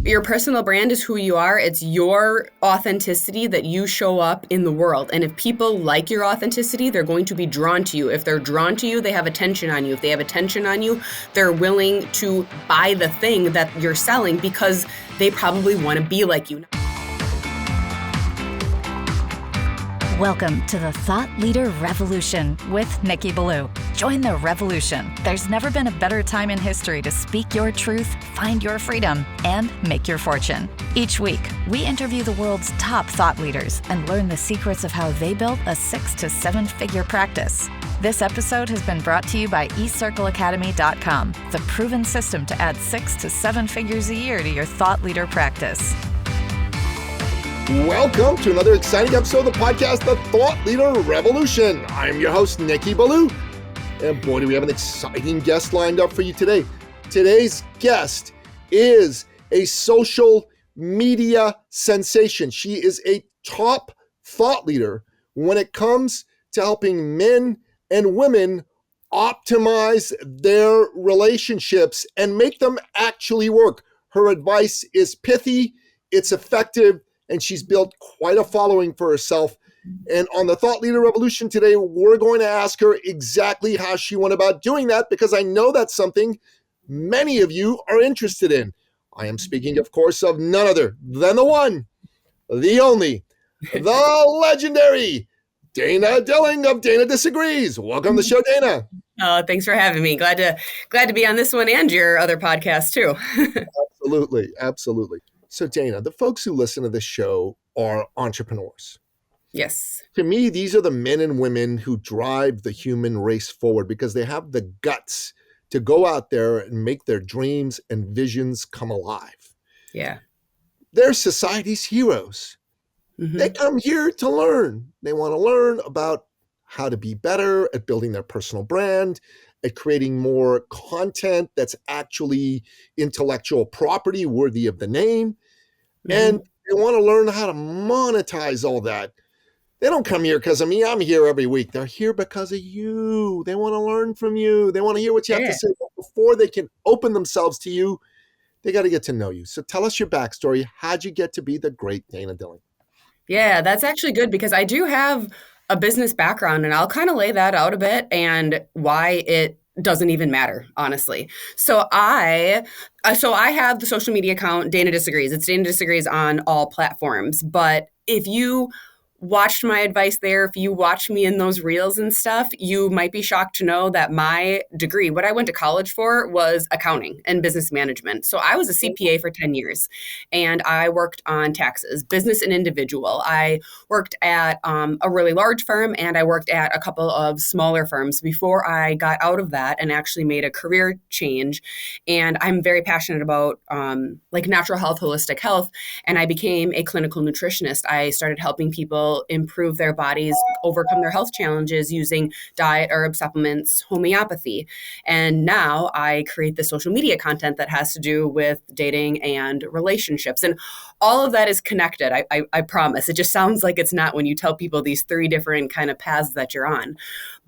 Your personal brand is who you are. It's your authenticity that you show up in the world. And if people like your authenticity, they're going to be drawn to you. If they're drawn to you, they have attention on you. If they have attention on you, they're willing to buy the thing that you're selling because they probably want to be like you. Welcome to the Thought Leader Revolution with Nikki Ballou. Join the revolution. There's never been a better time in history to speak your truth, find your freedom, and make your fortune. Each week, we interview the world's top thought leaders and learn the secrets of how they built a 6 to 7 figure practice. This episode has been brought to you by eCircleacademy.com, the proven system to add 6 to 7 figures a year to your thought leader practice. Welcome to another exciting episode of the podcast, The Thought Leader Revolution. I'm your host, Nikki Ballou. And boy, do we have an exciting guest lined up for you today. Today's guest is a social media sensation. She is a top thought leader when it comes to helping men and women optimize their relationships and make them actually work. Her advice is pithy, it's effective, and she's built quite a following for herself. And on the Thought Leader Revolution today, we're going to ask her exactly how she went about doing that, because I know that's something many of you are interested in. I am speaking, of course, of none other than the one, the only, the legendary Dana Dilling of Dana Disagrees. Welcome to the show, Dana. Oh, thanks for having me. Glad to be on this one and your other podcast too. Absolutely. So Dana, the folks who listen to this show are entrepreneurs. Yes. To me, these are the men and women who drive the human race forward because they have the guts to go out there and make their dreams and visions come alive. Yeah. They're society's heroes. Mm-hmm. They come here to learn. They want to learn about how to be better at building their personal brand, at creating more content that's actually intellectual property worthy of the name. Mm-hmm. And they want to learn how to monetize all that. They don't come here because of me. I'm here every week. They're here because of you. They want to learn from you. They want to hear what you have to say. But before they can open themselves to you, they got to get to know you. So tell us your backstory. How'd you get to be the great Dana Dilling? Yeah, that's actually good because I do have a business background, and I'll kind of lay that out a bit and why it doesn't even matter, honestly. So I have the social media account, Dana Disagrees. It's Dana Disagrees on all platforms. But if you watched my advice there, if you watch me in those reels and stuff, you might be shocked to know that my degree, what I went to college for, was accounting and business management. So I was a CPA for 10 years and I worked on taxes, business and individual. I worked at a really large firm and I worked at a couple of smaller firms before I got out of that and actually made a career change. And I'm very passionate about like natural health, holistic health. And I became a clinical nutritionist. I started helping people improve their bodies, overcome their health challenges using diet, herb supplements, homeopathy. And now I create the social media content that has to do with dating and relationships. And all of that is connected. I promise. It just sounds like it's not when you tell people these 3 different kind of paths that you're on.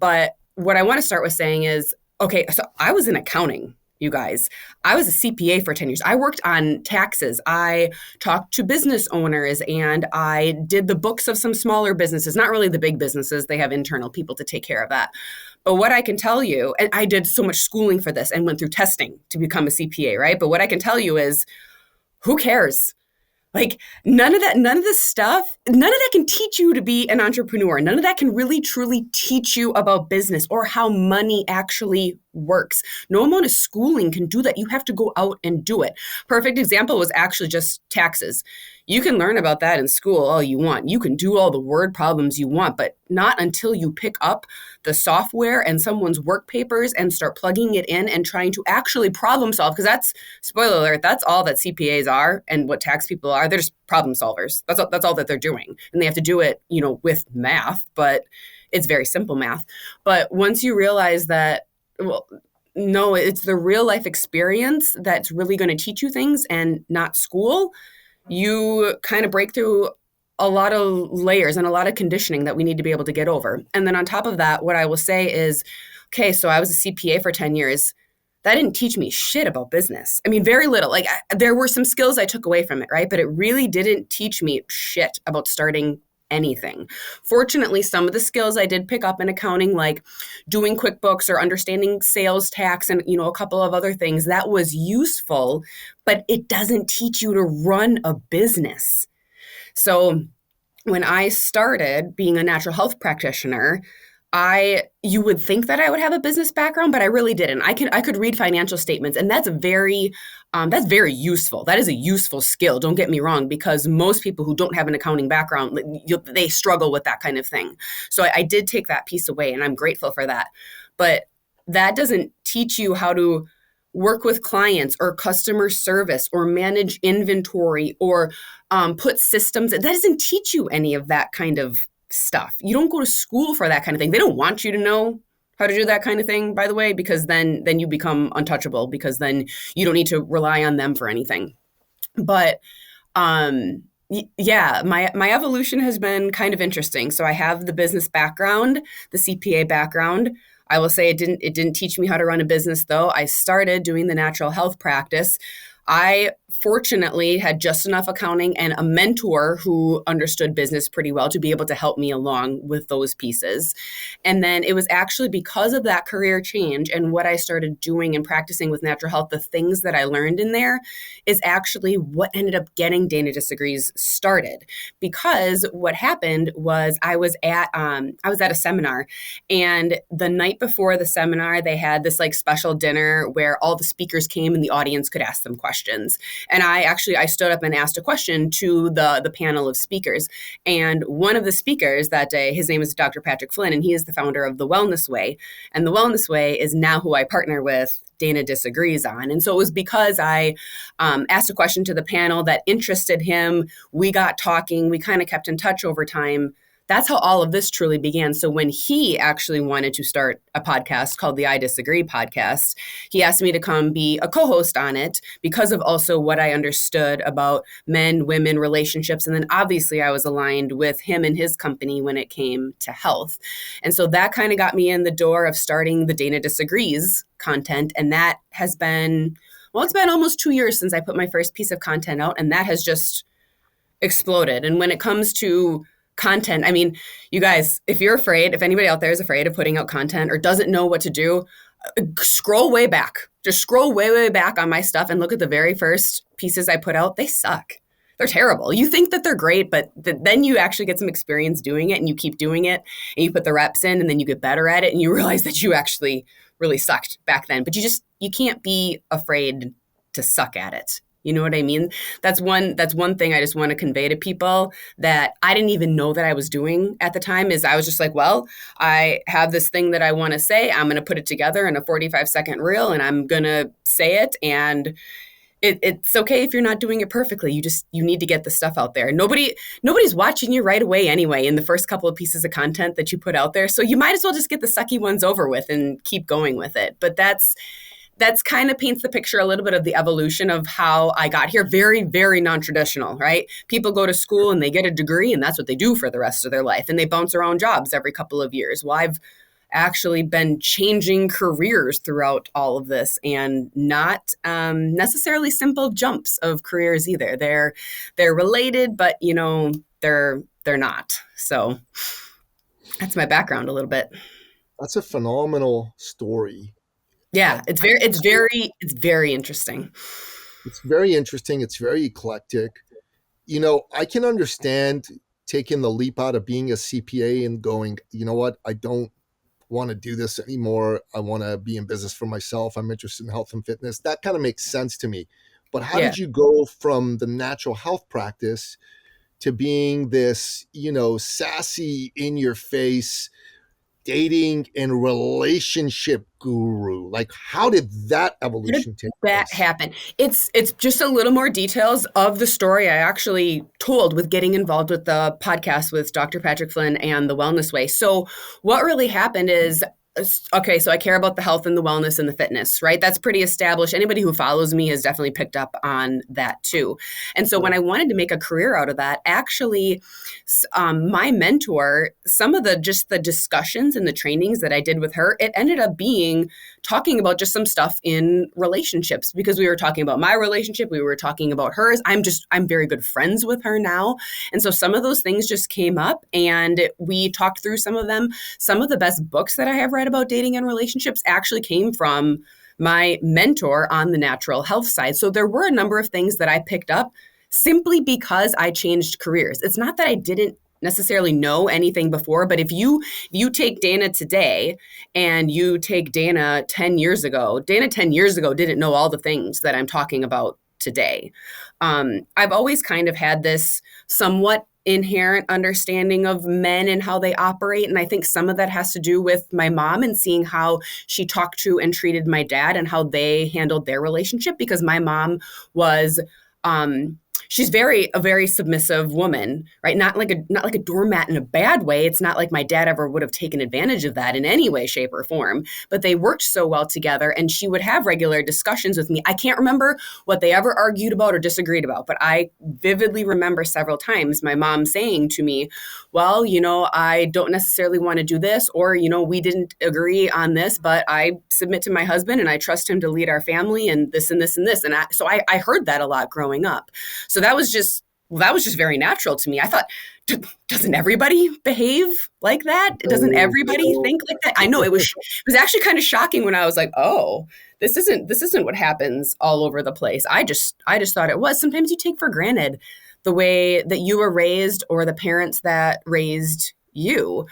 But what I want to start with saying is, okay, so I was in accounting. You guys, I was a CPA for 10 years. I worked on taxes. I talked to business owners and I did the books of some smaller businesses, not really the big businesses. They have internal people to take care of that. But what I can tell you, and I did so much schooling for this and went through testing to become a CPA, right? But what I can tell you is, who cares? Like none of this stuff, none of that can teach you to be an entrepreneur. None of that can really truly teach you about business or how money actually works. No amount of schooling can do that. You have to go out and do it. Perfect example was actually just taxes. You can learn about that in school all you want. You can do all the word problems you want, but not until you pick up the software and someone's work papers and start plugging it in and trying to actually problem solve. Because that's, spoiler alert, that's all that CPAs are and what tax people are. They're just problem solvers. That's all that they're doing. And they have to do it, with math, but it's very simple math. But once you realize that, well, no, it's the real life experience that's really going to teach you things and not school, you kind of break through a lot of layers and a lot of conditioning that we need to be able to get over. And then on top of that, what I will say is, okay, so I was a CPA for 10 years. that didn't teach me shit about business. I mean, very little. Like there were some skills I took away from it, right? But it really didn't teach me shit about starting anything. Fortunately, some of the skills I did pick up in accounting, like doing QuickBooks or understanding sales tax and, a couple of other things, that was useful, but it doesn't teach you to run a business. So when I started being a natural health practitioner, you would think that I would have a business background, but I really didn't. I could read financial statements, and that's very useful. That is a useful skill. Don't get me wrong, because most people who don't have an accounting background, they struggle with that kind of thing. So I did take that piece away, and I'm grateful for that. But that doesn't teach you how to work with clients or customer service or manage inventory or put systems. That doesn't teach you any of that kind of stuff. You don't go to school for that kind of thing. They don't want you to know how to do that kind of thing, by the way, because then you become untouchable, because then you don't need to rely on them for anything. But yeah, my evolution has been kind of interesting. So I have the business background, the CPA background. I will say it didn't teach me how to run a business, though. I started doing the natural health practice. I fortunately had just enough accounting and a mentor who understood business pretty well to be able to help me along with those pieces. And then it was actually because of that career change and what I started doing and practicing with natural health, the things that I learned in there is actually what ended up getting Dana Disagrees started. Because what happened was I was at a seminar, and the night before the seminar, they had this like special dinner where all the speakers came and the audience could ask them questions. And I stood up and asked a question to the panel of speakers. And one of the speakers that day, his name is Dr. Patrick Flynn, and he is the founder of The Wellness Way. And The Wellness Way is now who I partner with Dana Disagrees on. And so it was because I asked a question to the panel that interested him. We got talking. We kind of kept in touch over time. That's how all of this truly began. So when he actually wanted to start a podcast called the I Disagree podcast, he asked me to come be a co-host on it because of also what I understood about men, women, relationships. And then obviously I was aligned with him and his company when it came to health. And so that kind of got me in the door of starting the Dana Disagrees content. And that has been, it's been almost 2 years since I put my first piece of content out, and that has just exploded. And when it comes to content, I mean, you guys, if anybody out there is afraid of putting out content or doesn't know what to do, scroll way back. Just scroll way, way back on my stuff and look at the very first pieces I put out. They suck. They're terrible. You think that they're great, but then you actually get some experience doing it and you keep doing it and you put the reps in and then you get better at it and you realize that you actually really sucked back then. But you can't be afraid to suck at it. You know what I mean? That's one thing I just want to convey to people that I didn't even know that I was doing at the time. Is I was just like, well, I have this thing that I want to say. I'm going to put it together in a 45-second reel and I'm going to say it. And it's okay if you're not doing it perfectly. You need to get the stuff out there. Nobody's watching you right away anyway in the first couple of pieces of content that you put out there. So you might as well just get the sucky ones over with and keep going with it. But that's kind of paints the picture a little bit of the evolution of how I got here. Very, very non-traditional, right? People go to school and they get a degree and that's what they do for the rest of their life. And they bounce around jobs every couple of years. Well, I've actually been changing careers throughout all of this, and not necessarily simple jumps of careers either. They're related, but they're not. So that's my background a little bit. That's a phenomenal story. Yeah, it's very interesting. It's very interesting. It's very eclectic. I can understand taking the leap out of being a CPA and going, you know what, I don't want to do this anymore. I want to be in business for myself. I'm interested in health and fitness. That kind of makes sense to me. But how did you go from the natural health practice to being this, sassy, in your face, dating and relationship guru? Like, how did that evolution take place? That happened. It's just a little more details of the story I actually told with getting involved with the podcast with Dr. Patrick Flynn and The Wellness Way. So what really happened is, okay, so I care about the health and the wellness and the fitness, right? That's pretty established. Anybody who follows me has definitely picked up on that too. And so when I wanted to make a career out of that, actually, my mentor, some of the discussions and the trainings that I did with her, it ended up being talking about just some stuff in relationships, because we were talking about my relationship, we were talking about hers. I'm very good friends with her now. And so some of those things just came up and we talked through some of them. Some of the best books that I have read about dating and relationships actually came from my mentor on the natural health side. So there were a number of things that I picked up simply because I changed careers. It's not that I didn't necessarily know anything before, but if you take Dana today and you take Dana 10 years ago, Dana 10 years ago didn't know all the things that I'm talking about today. I've always kind of had this somewhat inherent understanding of men and how they operate. And I think some of that has to do with my mom and seeing how she talked to and treated my dad and how they handled their relationship, because my mom was she's a very submissive woman, right? Not like a doormat in a bad way. It's not like my dad ever would have taken advantage of that in any way, shape, or form. But they worked so well together, and she would have regular discussions with me. I can't remember what they ever argued about or disagreed about, but I vividly remember several times my mom saying to me, well, I don't necessarily want to do this, or, we didn't agree on this, but I submit to my husband and I trust him to lead our family and this and this and this. And I heard that a lot growing up. So that was just very natural to me. I thought, doesn't everybody behave like that? Doesn't everybody think like that? I know it was actually kind of shocking when I was like, oh, this isn't what happens all over the place. I just thought it was. Sometimes you take for granted the way that you were raised or the parents that raised you.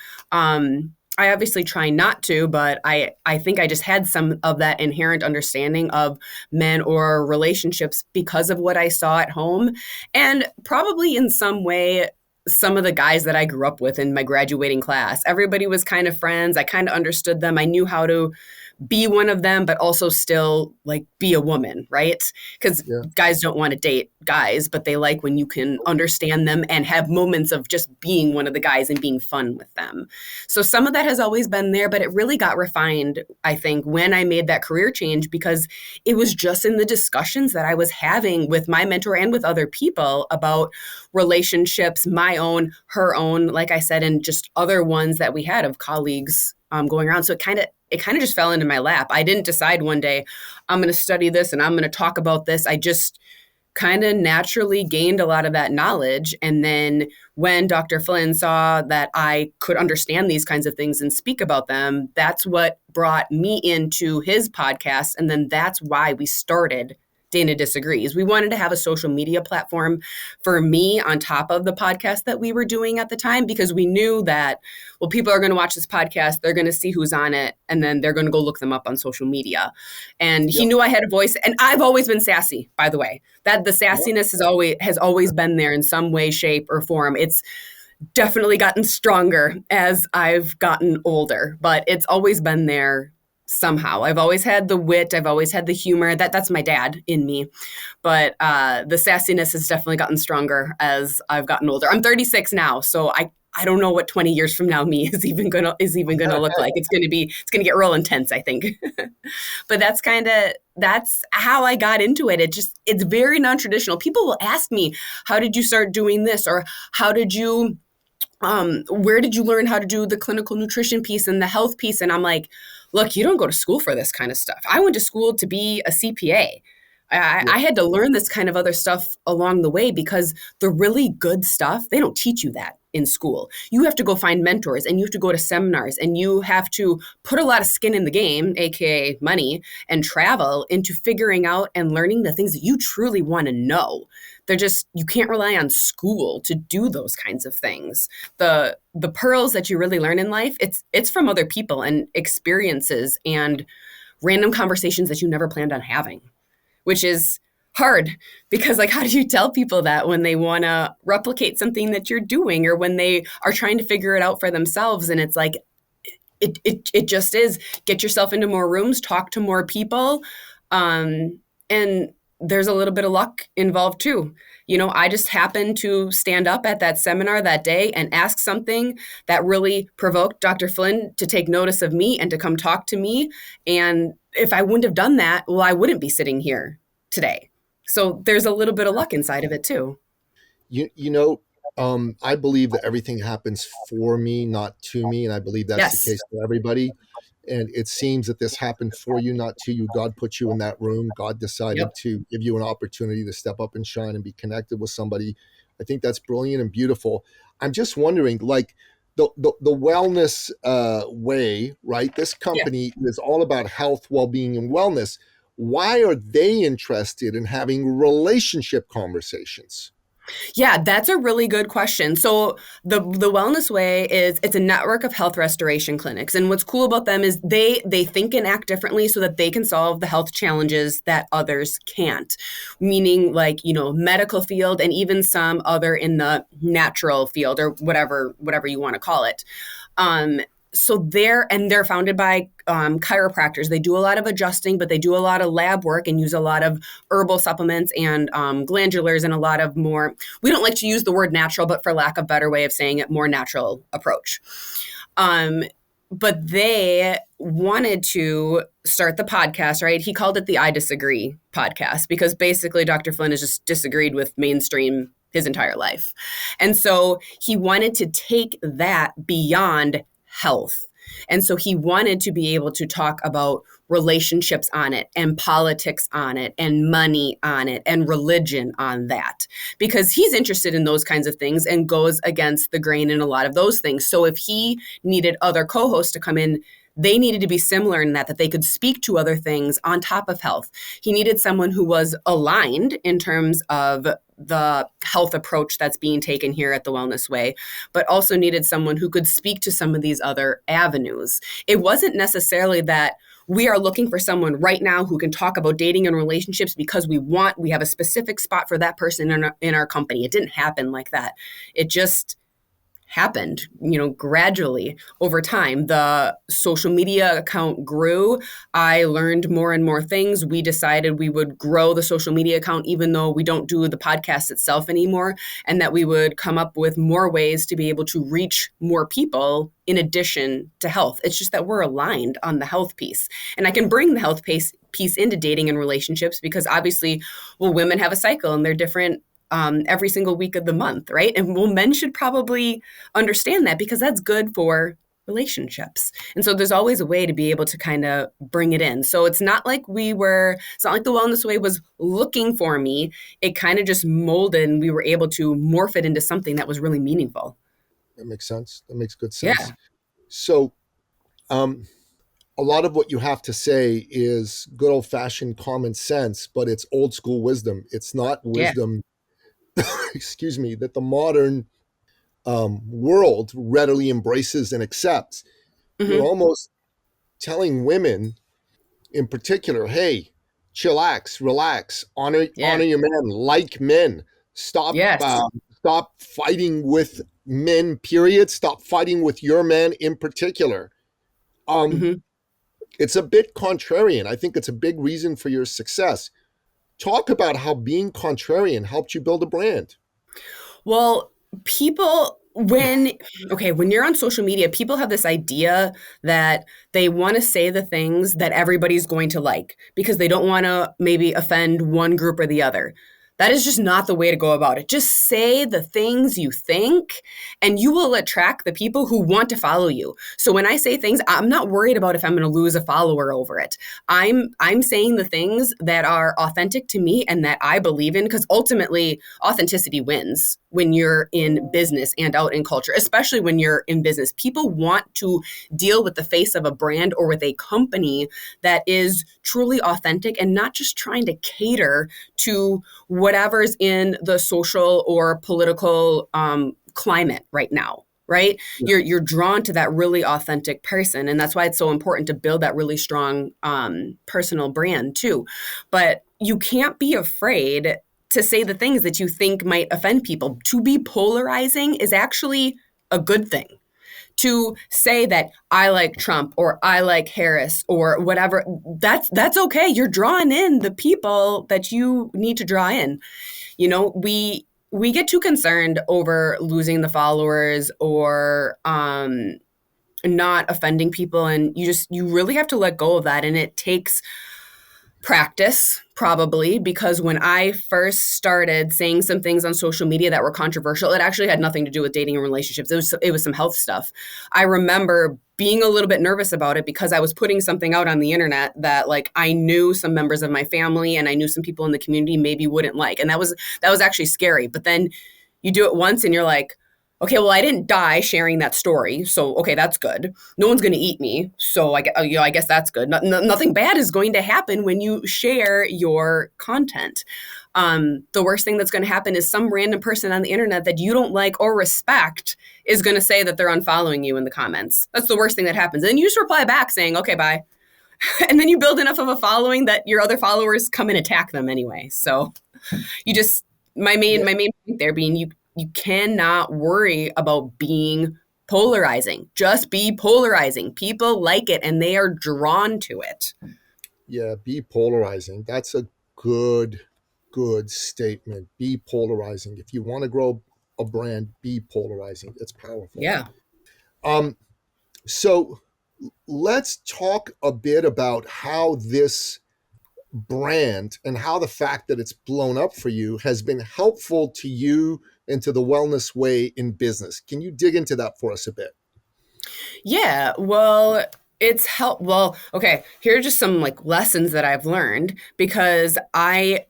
I obviously try not to, but I think I just had some of that inherent understanding of men or relationships because of what I saw at home. And probably in some way, some of the guys that I grew up with in my graduating class, everybody was kind of friends. I kind of understood them. I knew how to be one of them, but also still like be a woman, right? Because guys don't want to date guys, but they like when you can understand them and have moments of just being one of the guys and being fun with them. So some of that has always been there, but it really got refined, I think, when I made that career change, because it was just in the discussions that I was having with my mentor and with other people about relationships, my own, her own, like I said, and just other ones that we had of colleagues going around. So it kind of just fell into my lap. I didn't decide one day, I'm going to study this and I'm going to talk about this. I just kind of naturally gained a lot of that knowledge. And then when Dr. Flynn saw that I could understand these kinds of things and speak about them, that's what brought me into his podcast. And then that's why we started Dana Disagrees. We wanted to have a social media platform for me on top of the podcast that we were doing at the time, because we knew that, well, people are going to watch this podcast, they're going to see who's on it, and then they're going to go look them up on social media. And he knew I had a voice, and I've always been sassy, by the way. That the sassiness has always been there in some way, shape, or form. It's definitely gotten stronger as I've gotten older, but it's always been there somehow. I've always had the wit. I've always had the humor. That's my dad in me. But the sassiness has definitely gotten stronger as I've gotten older. I'm 36 now, so I don't know what 20 years from now me is even gonna look like. It's gonna get real intense, I think. But that's how I got into it. It's very non-traditional. People will ask me, how did you start doing this? Or how did you where did you learn how to do the clinical nutrition piece and the health piece? And I'm like, look, you don't go to school for this kind of stuff. I went to school to be a CPA. I had to learn this kind of other stuff along the way, because the really good stuff, they don't teach you that in school. You have to go find mentors, and you have to go to seminars, and you have to put a lot of skin in the game, AKA money, and travel into figuring out and learning the things that you truly want to know. You can't rely on school to do those kinds of things. The pearls that you really learn in life, it's from other people and experiences and random conversations that you never planned on having, which is hard, because like, how do you tell people that when they want to replicate something that you're doing, or when they are trying to figure it out for themselves? And it's like, it just is, get yourself into more rooms, talk to more people. And there's a little bit of luck involved too. I just happened to stand up at that seminar that day and ask something that really provoked Dr. Flynn to take notice of me and to come talk to me. And if I wouldn't have done that, well, I wouldn't be sitting here today. So there's a little bit of luck inside of it too. I believe that everything happens for me, not to me. And I believe that's the case for everybody. and it seems that this happened for you, not to you. God put you in that room. God decided Yep. to give you an opportunity to step up and shine and be connected with somebody. I think that's brilliant and beautiful. I'm just wondering, like, the wellness way, right? This Yeah. company is all about health, well-being, and wellness. Why are they interested in having relationship conversations? Yeah, that's a really good question. So the Wellness Way is it's a network of health restoration clinics. And what's cool about them is they think and act differently so that they can solve the health challenges that others can't. Meaning like, medical field and even some other in the natural field or whatever you want to call it. Um, so they're founded by chiropractors. They do a lot of adjusting, but they do a lot of lab work and use a lot of herbal supplements and glandulars and a lot of more. We don't like to use the word natural, but for lack of better way of saying it, more natural approach. But they wanted to start the podcast, right? He called it the I Disagree podcast because basically Dr. Flynn has just disagreed with mainstream his entire life. And so he wanted to take that beyond health. And so he wanted to be able to talk about relationships on it and politics on it and money on it and religion on that because he's interested in those kinds of things and goes against the grain in a lot of those things. So if he needed other co-hosts to come in, they needed to be similar in that they could speak to other things on top of health. He needed someone who was aligned in terms of the health approach that's being taken here at the Wellness Way, but also needed someone who could speak to some of these other avenues. It wasn't necessarily that we are looking for someone right now who can talk about dating and relationships because we have a specific spot for that person in our company. It didn't happen like that. It just happened, gradually over time. The social media account grew. I learned more and more things. We decided we would grow the social media account, even though we don't do the podcast itself anymore, and that we would come up with more ways to be able to reach more people in addition to health. It's just that we're aligned on the health piece. And I can bring the health piece into dating and relationships because obviously, women have a cycle and they're different every single week of the month, right? And men should probably understand that because that's good for relationships. And so there's always a way to be able to kind of bring it in. So it's not like the Wellness Way was looking for me. It kind of just molded and we were able to morph it into something that was really meaningful. That makes sense. That makes good sense. Yeah. So, a lot of what you have to say is good old fashioned common sense, but it's old school wisdom. It's not wisdom, excuse me, that the modern world readily embraces and accepts. Mm-hmm. You're almost telling women in particular, hey, chillax, relax, honor your man, like men. Stop fighting with men, period. Stop fighting with your man in particular. It's a bit contrarian. I think it's a big reason for your success. Talk about how being contrarian helped you build a brand. Well, when you're on social media, people have this idea that they want to say the things that everybody's going to like because they don't want to maybe offend one group or the other. That is just not the way to go about it. Just say the things you think and you will attract the people who want to follow you. So when I say things, I'm not worried about if I'm going to lose a follower over it. I'm saying the things that are authentic to me and that I believe in because ultimately authenticity wins when you're in business and out in culture, especially when you're in business. People want to deal with the face of a brand or with a company that is truly authentic and not just trying to cater to whatever's in the social or political climate right now, right? Yeah. You're drawn to that really authentic person. And that's why it's so important to build that really strong personal brand too. But you can't be afraid to say the things that you think might offend people. To be polarizing is actually a good thing. To say that I like Trump or I like Harris or whatever, that's okay. You're drawing in the people that you need to draw in. We get too concerned over losing the followers or not offending people, and you really have to let go of that. And it takes Practice, probably, because when I first started saying some things on social media that were controversial, it actually had nothing to do with dating and relationships. It was some health stuff. I remember being a little bit nervous about it because I was putting something out on the internet that like I knew some members of my family and I knew some people in the community maybe wouldn't like. And that was actually scary. But then you do it once and you're like, okay, well, I didn't die sharing that story. So, okay, that's good. No one's going to eat me. So I guess that's good. Nothing bad is going to happen when you share your content. The worst thing that's going to happen is some random person on the internet that you don't like or respect is going to say that they're unfollowing you in the comments. That's the worst thing that happens. And you just reply back saying, okay, bye. And then you build enough of a following that your other followers come and attack them anyway. So you just, my main point there being you cannot worry about being polarizing. Just be polarizing. People like it and they are drawn to it. Yeah, be polarizing. That's a good statement. Be polarizing. If you want to grow a brand, be polarizing. It's powerful. Yeah. So let's talk a bit about how this brand and how the fact that it's blown up for you has been helpful to you and to the wellness way in business. Can you dig into that for us a bit? Yeah, well, okay, here are just some like lessons that I've learned because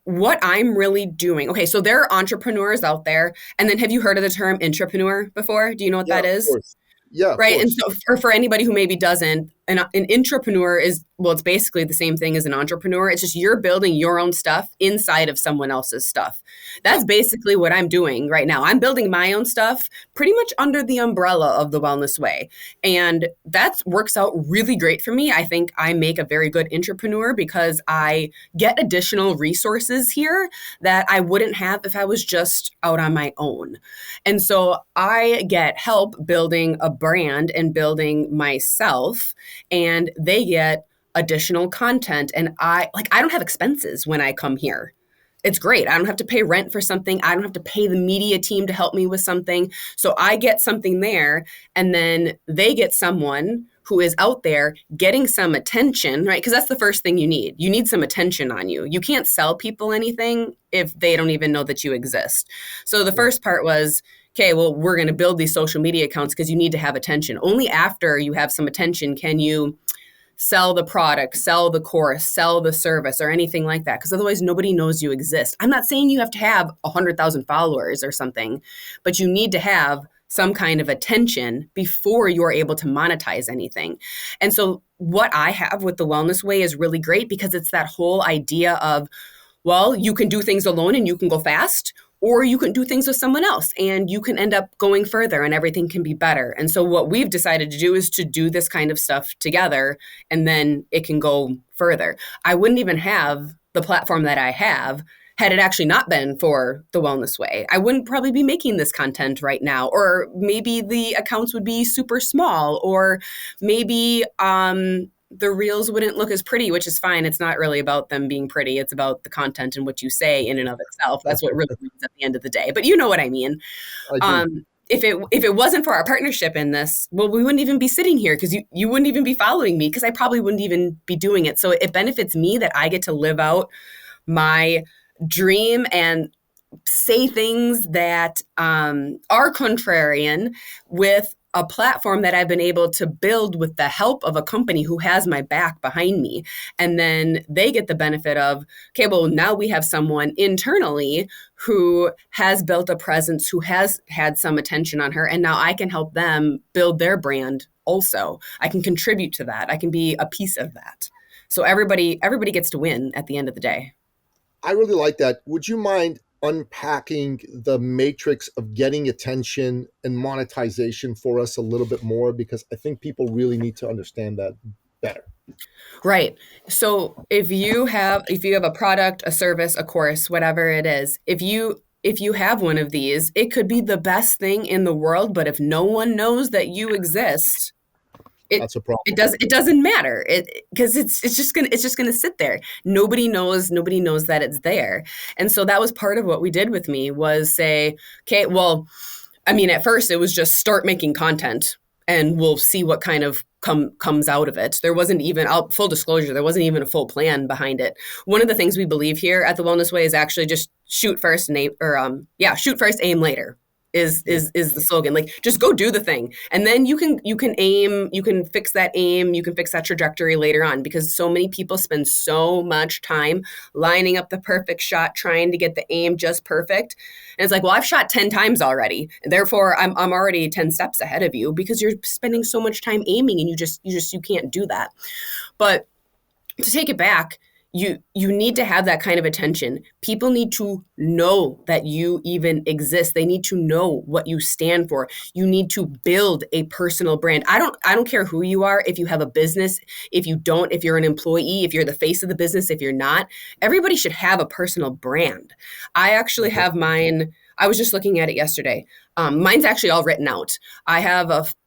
what I'm really doing. Okay, so there are entrepreneurs out there. And then have you heard of the term intrapreneur before? Do you know what that is? Of course. Yeah, of Right. course. And so for anybody who maybe doesn't, an intrapreneur is, well, it's basically the same thing as an entrepreneur. It's just you're building your own stuff inside of someone else's stuff. That's basically what I'm doing right now. I'm building my own stuff pretty much under the umbrella of the Wellness Way. And that works out really great for me. I think I make a very good intrapreneur because I get additional resources here that I wouldn't have if I was just out on my own. And so I get help building a brand and building myself, and they get additional content. And I don't have expenses when I come here. It's great. I don't have to pay rent for something. I don't have to pay the media team to help me with something. So I get something there, and then they get someone who is out there getting some attention, right? Because that's the first thing you need. You need some attention on you. You can't sell people anything if they don't even know that you exist. So the first part was, okay, well, we're going to build these social media accounts because you need to have attention. Only after you have some attention can you sell the product, sell the course, sell the service, or anything like that. Because otherwise, nobody knows you exist. I'm not saying you have to have 100,000 followers or something, but you need to have some kind of attention before you're able to monetize anything. And so what I have with the Wellness Way is really great because it's that whole idea of, well, you can do things alone and you can go fast, or you can do things with someone else and you can end up going further and everything can be better. And so what we've decided to do is to do this kind of stuff together, and then it can go further. I wouldn't even have the platform that I have had it actually not been for the Wellness Way. I wouldn't probably be making this content right now, or maybe the accounts would be super small, or maybe the reels wouldn't look as pretty, which is fine. It's not really about them being pretty. It's about the content and what you say in and of itself. That's what really means at the end of the day. But you know what I mean. If it wasn't for our partnership in this, well, we wouldn't even be sitting here because you wouldn't even be following me because I probably wouldn't even be doing it. So it benefits me that I get to live out my dream and say things that are contrarian with a platform that I've been able to build with the help of a company who has my back behind me. And then they get the benefit of, okay, well, now we have someone internally who has built a presence, who has had some attention on her. And now I can help them build their brand also. I can contribute to that. I can be a piece of that. So everybody gets to win at the end of the day. I really like that. Would you mind unpacking the matrix of getting attention and monetization for us a little bit more? Because I think people really need to understand that better. Right. So if you have a product, a service, a course, whatever it is, if you have one of these, it could be the best thing in the world, but if no one knows that you exist, that's a problem. It doesn't matter. Because it's just gonna sit there. Nobody knows that it's there. And so that was part of what we did with me was say, okay, well, I mean, at first it was just start making content and we'll see what kind of comes out of it. There wasn't even, full disclosure, there wasn't even a full plan behind it. One of the things we believe here at the Wellness Way is actually just shoot first and aim, shoot first, aim later. Is the slogan. Like, just go do the thing, and then you can aim, you can fix that aim, you can fix that trajectory later on, because so many people spend so much time lining up the perfect shot, trying to get the aim just perfect, and it's like, well, I've shot 10 times already, therefore I'm already 10 steps ahead of you, because you're spending so much time aiming, and you can't do that. But to take it back, you need to have that kind of attention. People need to know that you even exist. They need to know what you stand for. You need to build a personal brand. I don't care who you are, if you have a business, if you don't, if you're an employee, if you're the face of the business, if you're not, everybody should have a personal brand. I actually have mine. I was just looking at it yesterday. Mine's actually all written out. I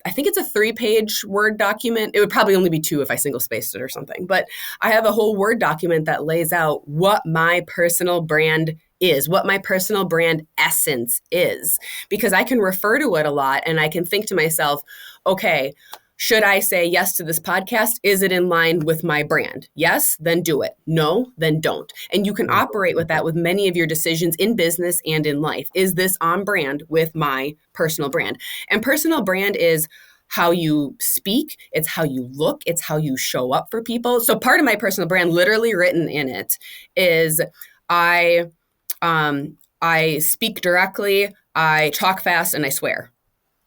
think it's a 3-page Word document. It would probably only be 2 if I single spaced it or something. But I have a whole Word document that lays out what my personal brand is, what my personal brand essence is, because I can refer to it a lot, and I can think to myself, okay, should I say yes to this podcast? Is it in line with my brand? Yes, then do it. No, then don't. And you can operate with that with many of your decisions in business and in life. Is this on brand with my personal brand? And personal brand is how you speak, it's how you look, it's how you show up for people. So part of my personal brand, literally written in it, is I speak directly, I talk fast, and I swear.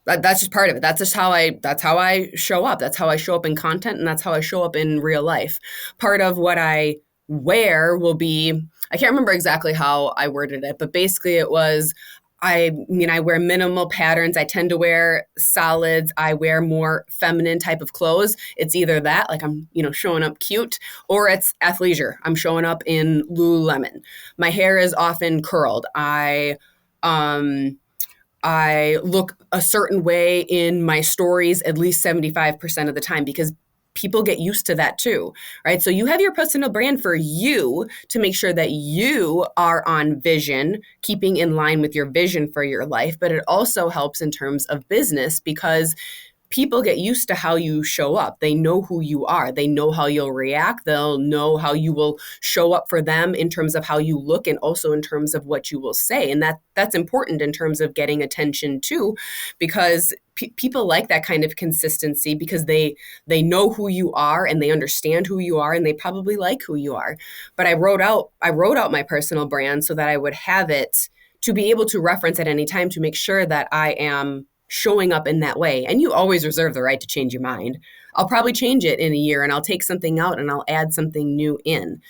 That's just part of it. That's how I show up. That's how I show up in content, and that's how I show up in real life. Part of what I wear will be, I can't remember exactly how I worded it, but basically it was, I wear minimal patterns. I tend to wear solids. I wear more feminine type of clothes. It's either that, like I'm, showing up cute, or it's athleisure. I'm showing up in Lululemon. My hair is often curled. I look a certain way in my stories at least 75% of the time, because people get used to that too, right? So you have your personal brand for you to make sure that you are on vision, keeping in line with your vision for your life. But it also helps in terms of business, because people get used to how you show up. They know who you are. They know how you'll react. They'll know how you will show up for them in terms of how you look, and also in terms of what you will say. And that's important in terms of getting attention too, because people like that kind of consistency, because they know who you are, and they understand who you are, and they probably like who you are. But I wrote out my personal brand so that I would have it to be able to reference at any time, to make sure that I am showing up in that way. And you always reserve the right to change your mind. I'll probably change it in a year, and I'll take something out and I'll add something new in.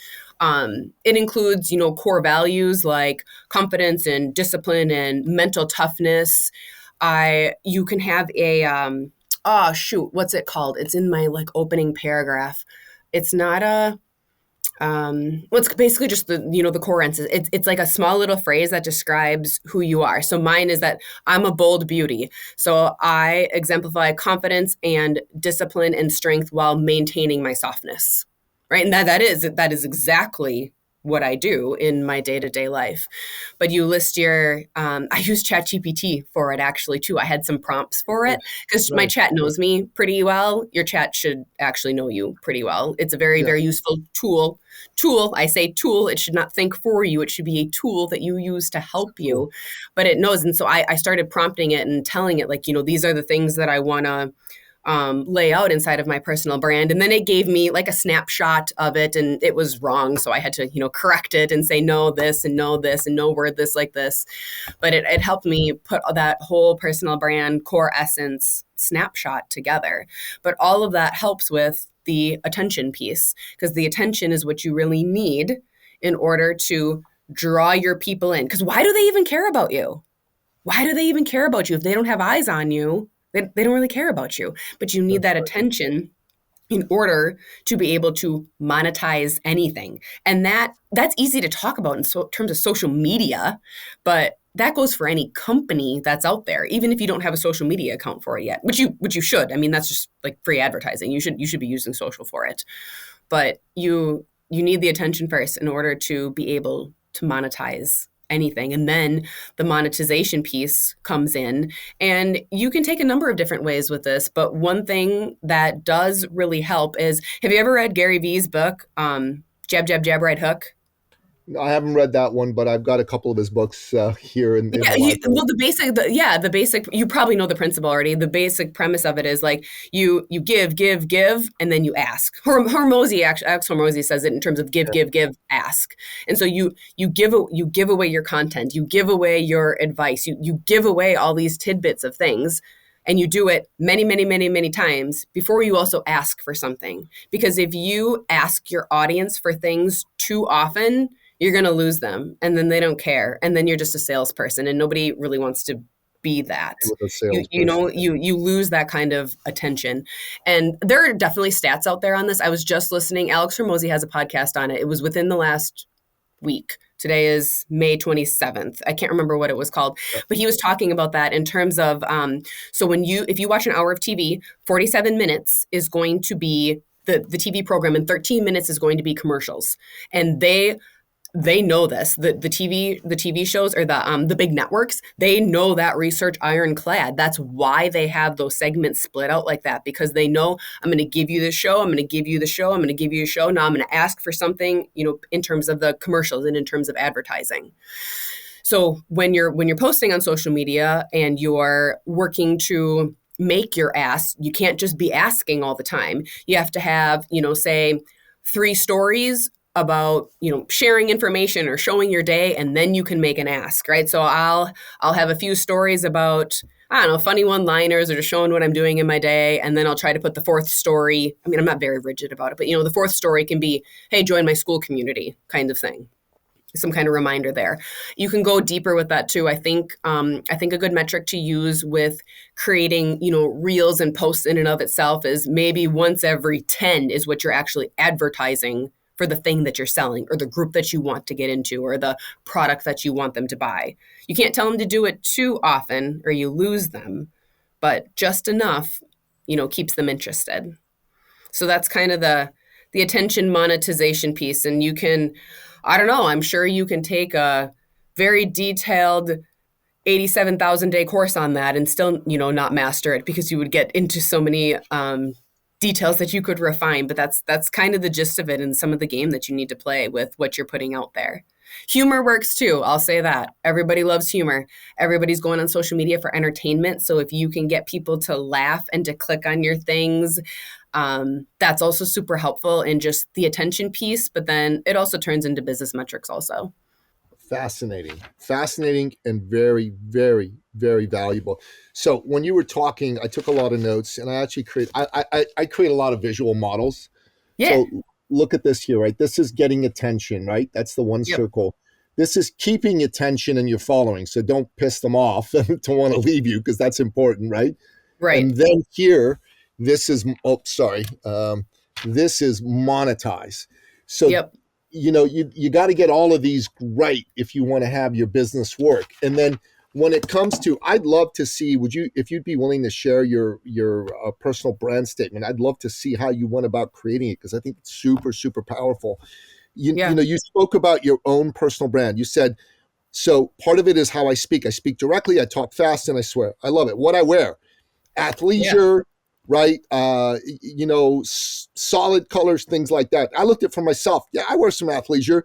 It includes, core values like confidence and discipline and mental toughness. You can have a, what's it called? It's in my opening paragraph. It's not a, it's basically just the core essence. It's like a small little phrase that describes who you are. So mine is that I'm a bold beauty. So I exemplify confidence and discipline and strength while maintaining my softness, right? And that is exactly what I do in my day-to-day life. But you list I use ChatGPT for it actually too. I had some prompts for it, because my chat knows me pretty well. Your chat should actually know you pretty well. It's a very, very useful tool. I say tool, it should not think for you. It should be a tool that you use to help you, but it knows. And so I started prompting it and telling it, these are the things that I want to lay out inside of my personal brand. And then it gave me a snapshot of it, and it was wrong. So I had to, correct it and say, no, this, and no, this, and no word this like this. But it helped me put that whole personal brand core essence snapshot together. But all of that helps with the attention piece, because the attention is what you really need in order to draw your people in. Because why do they even care about you? Why do they even care about you? If they don't have eyes on you, they don't really care about you. But you need that attention in order to be able to monetize anything. And that's easy to talk about in terms of social media, but that goes for any company that's out there, even if you don't have a social media account for it yet, which you should. I mean, that's just free advertising. You should be using social for it. But you need the attention first in order to be able to monetize anything. And then the monetization piece comes in, and you can take a number of different ways with this. But one thing that does really help is, have you ever read Gary Vee's book, Jab, Jab, Jab, Right Hook? I haven't read that one, but I've got a couple of his books here in Yeah, the library. well, the basic, you probably know the principle already. The basic premise of it is like you give, and then you ask. Alex Hormozy says it in terms of give, ask. And so you give away your content, you give away your advice, you give away all these tidbits of things, and you do it many, many, many, many times before you also ask for something. Because if you ask your audience for things too often, you're going to lose them, and then they don't care, and then you're just a salesperson, and nobody really wants to be that. With a You salesperson. you lose that kind of attention. And there are definitely stats out there on this. I was just listening. Alex Hormozy has a podcast on it. It was within the last week. Today is May 27th. I can't remember what it was called, but he was talking about that in terms of, so if you watch an hour of TV, 47 minutes is going to be the TV program, and 13 minutes is going to be commercials. And they know this. The TV shows, or the big networks, they know that research ironclad. That's why they have those segments split out like that, because they know, I'm going to give you the show, I'm going to give you the show, I'm going to give you a show. Now I'm going to ask for something, in terms of the commercials and in terms of advertising. So when you're posting on social media and you're working to make your ask, you can't just be asking all the time. You have to have, say 3 stories about, sharing information or showing your day, and then you can make an ask, right? So I'll have a few stories about, I don't know, funny one-liners or just showing what I'm doing in my day, and then I'll try to put the 4th story. I mean, I'm not very rigid about it, but the 4th story can be, hey, join my school community kind of thing. Some kind of reminder there. You can go deeper with that too. I think a good metric to use with creating, reels and posts in and of itself is maybe once every 10 is what you're actually advertising for the thing that you're selling, or the group that you want to get into, or the product that you want them to buy. You can't tell them to do it too often or you lose them, but just enough, keeps them interested. So that's kind of the attention monetization piece. And you can, I don't know, I'm sure you can take a very detailed 87,000 day course on that and still, not master it, because you would get into so many details that you could refine. But that's kind of the gist of it, and some of the game that you need to play with what you're putting out there. Humor works too. I'll say that. Everybody loves humor. Everybody's going on social media for entertainment. So if you can get people to laugh and to click on your things, that's also super helpful in just the attention piece. But then it also turns into business metrics also. Fascinating, and very, very, very valuable. So when you were talking, I took a lot of notes, and I actually create a lot of visual models. Yeah. So look at this here, right? This is getting attention, right? That's the one circle. This is keeping attention and your following. So don't piss them off to want to leave you, because that's important, right? Right. And then here, this is, this is monetize. So you got to get all of these right if you want to have your business work. And then when it comes to, I'd love to see, if you'd be willing to share your personal brand statement, I'd love to see how you went about creating it, because I think it's super, super powerful. You spoke about your own personal brand. You said, so part of it is how I speak. I speak directly, I talk fast, and I swear. I love it. What I wear, athleisure, right? Solid colors, things like that. I looked at it for myself. Yeah, I wear some athleisure,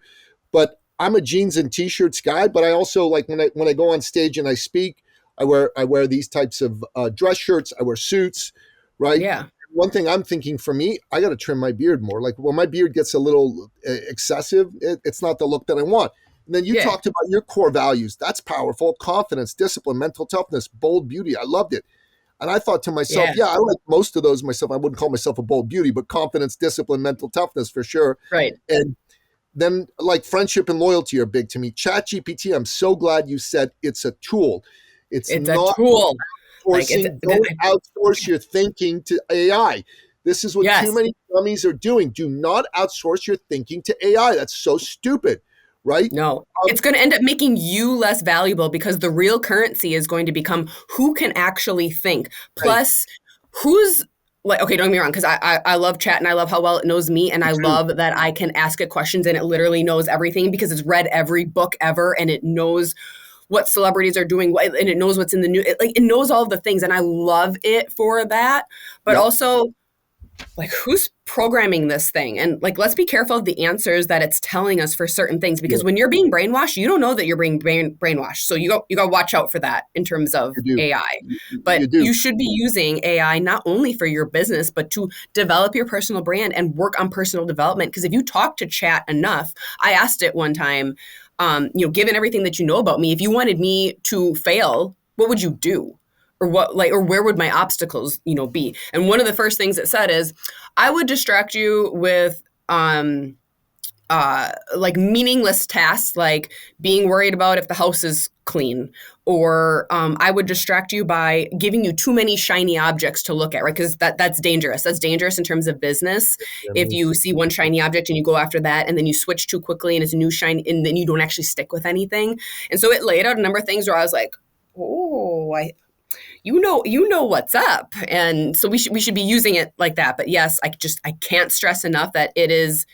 but I'm a jeans and t-shirts guy. But I also like when I go on stage and I speak, I wear these types of dress shirts. I wear suits, right? Yeah. One thing I'm thinking for me, I got to trim my beard more. Like when my beard gets a little excessive, it's not the look that I want. And then you talked about your core values. That's powerful. Confidence, discipline, mental toughness, bold beauty. I loved it. And I thought to myself, I like most of those myself. I wouldn't call myself a bold beauty, but confidence, discipline, mental toughness for sure. Right. And then like friendship and loyalty are big to me. ChatGPT, I'm so glad you said it's a tool. It's not a tool. Don't outsource your thinking to AI. This is what too many dummies are doing. Do not outsource your thinking to AI. That's so stupid. Right? No, it's going to end up making you less valuable, because the real currency is going to become who can actually think. Plus, who's like, okay, don't get me wrong, because I love chat and I love how well it knows me, and Me I too. love that I can ask it questions and it literally knows everything because it's read every book ever, and it knows what celebrities are doing, and it knows what's in the news. It knows all of the things, and I love it for that. But Yep. also, like, who's programming this thing? And like, let's be careful of the answers that it's telling us for certain things, because Yeah, when you're being brainwashed, you don't know that you're being brainwashed. So you got to watch out for that in terms of you do. AI. You But do. you should be using AI not only for your business, but to develop your personal brand and work on personal development. Because if you talk to chat enough, I asked it one time, given everything that you know about me, if you wanted me to fail, what would you do? Or where would my obstacles, be? And one of the first things it said is, I would distract you with like meaningless tasks, like being worried about if the house is clean, or I would distract you by giving you too many shiny objects to look at, right? Because that's dangerous. That's dangerous in terms of business. I If mean, you see one shiny object and you go after that, and then you switch too quickly and it's a new shiny, and then you don't actually stick with anything. And so it laid out a number of things where I was like, oh, you know what's up. And so we should be using it like that. But yes, I can't stress enough that it is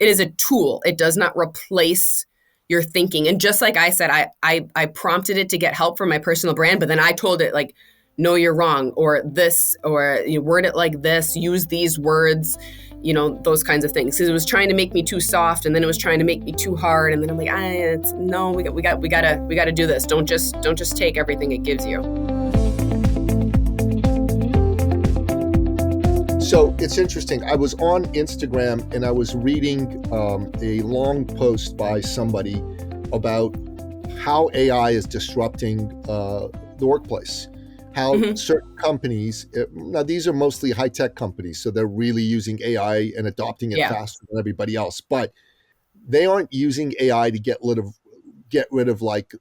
a tool. It does not replace your thinking. And just like I said, I prompted it to get help for my personal brand, but then I told it, like, no, you're wrong, or this, or word it like this, use these words, those kinds of things. Because it was trying to make me too soft, and then it was trying to make me too hard, and then I'm like, no, we gotta do this. Don't just take everything it gives you. So it's interesting. I was on Instagram and I was reading a long post by somebody about how AI is disrupting the workplace. How certain companies, now these are mostly high-tech companies, so they're really using AI and adopting it Yeah. faster than everybody else. But they aren't using AI to get rid of like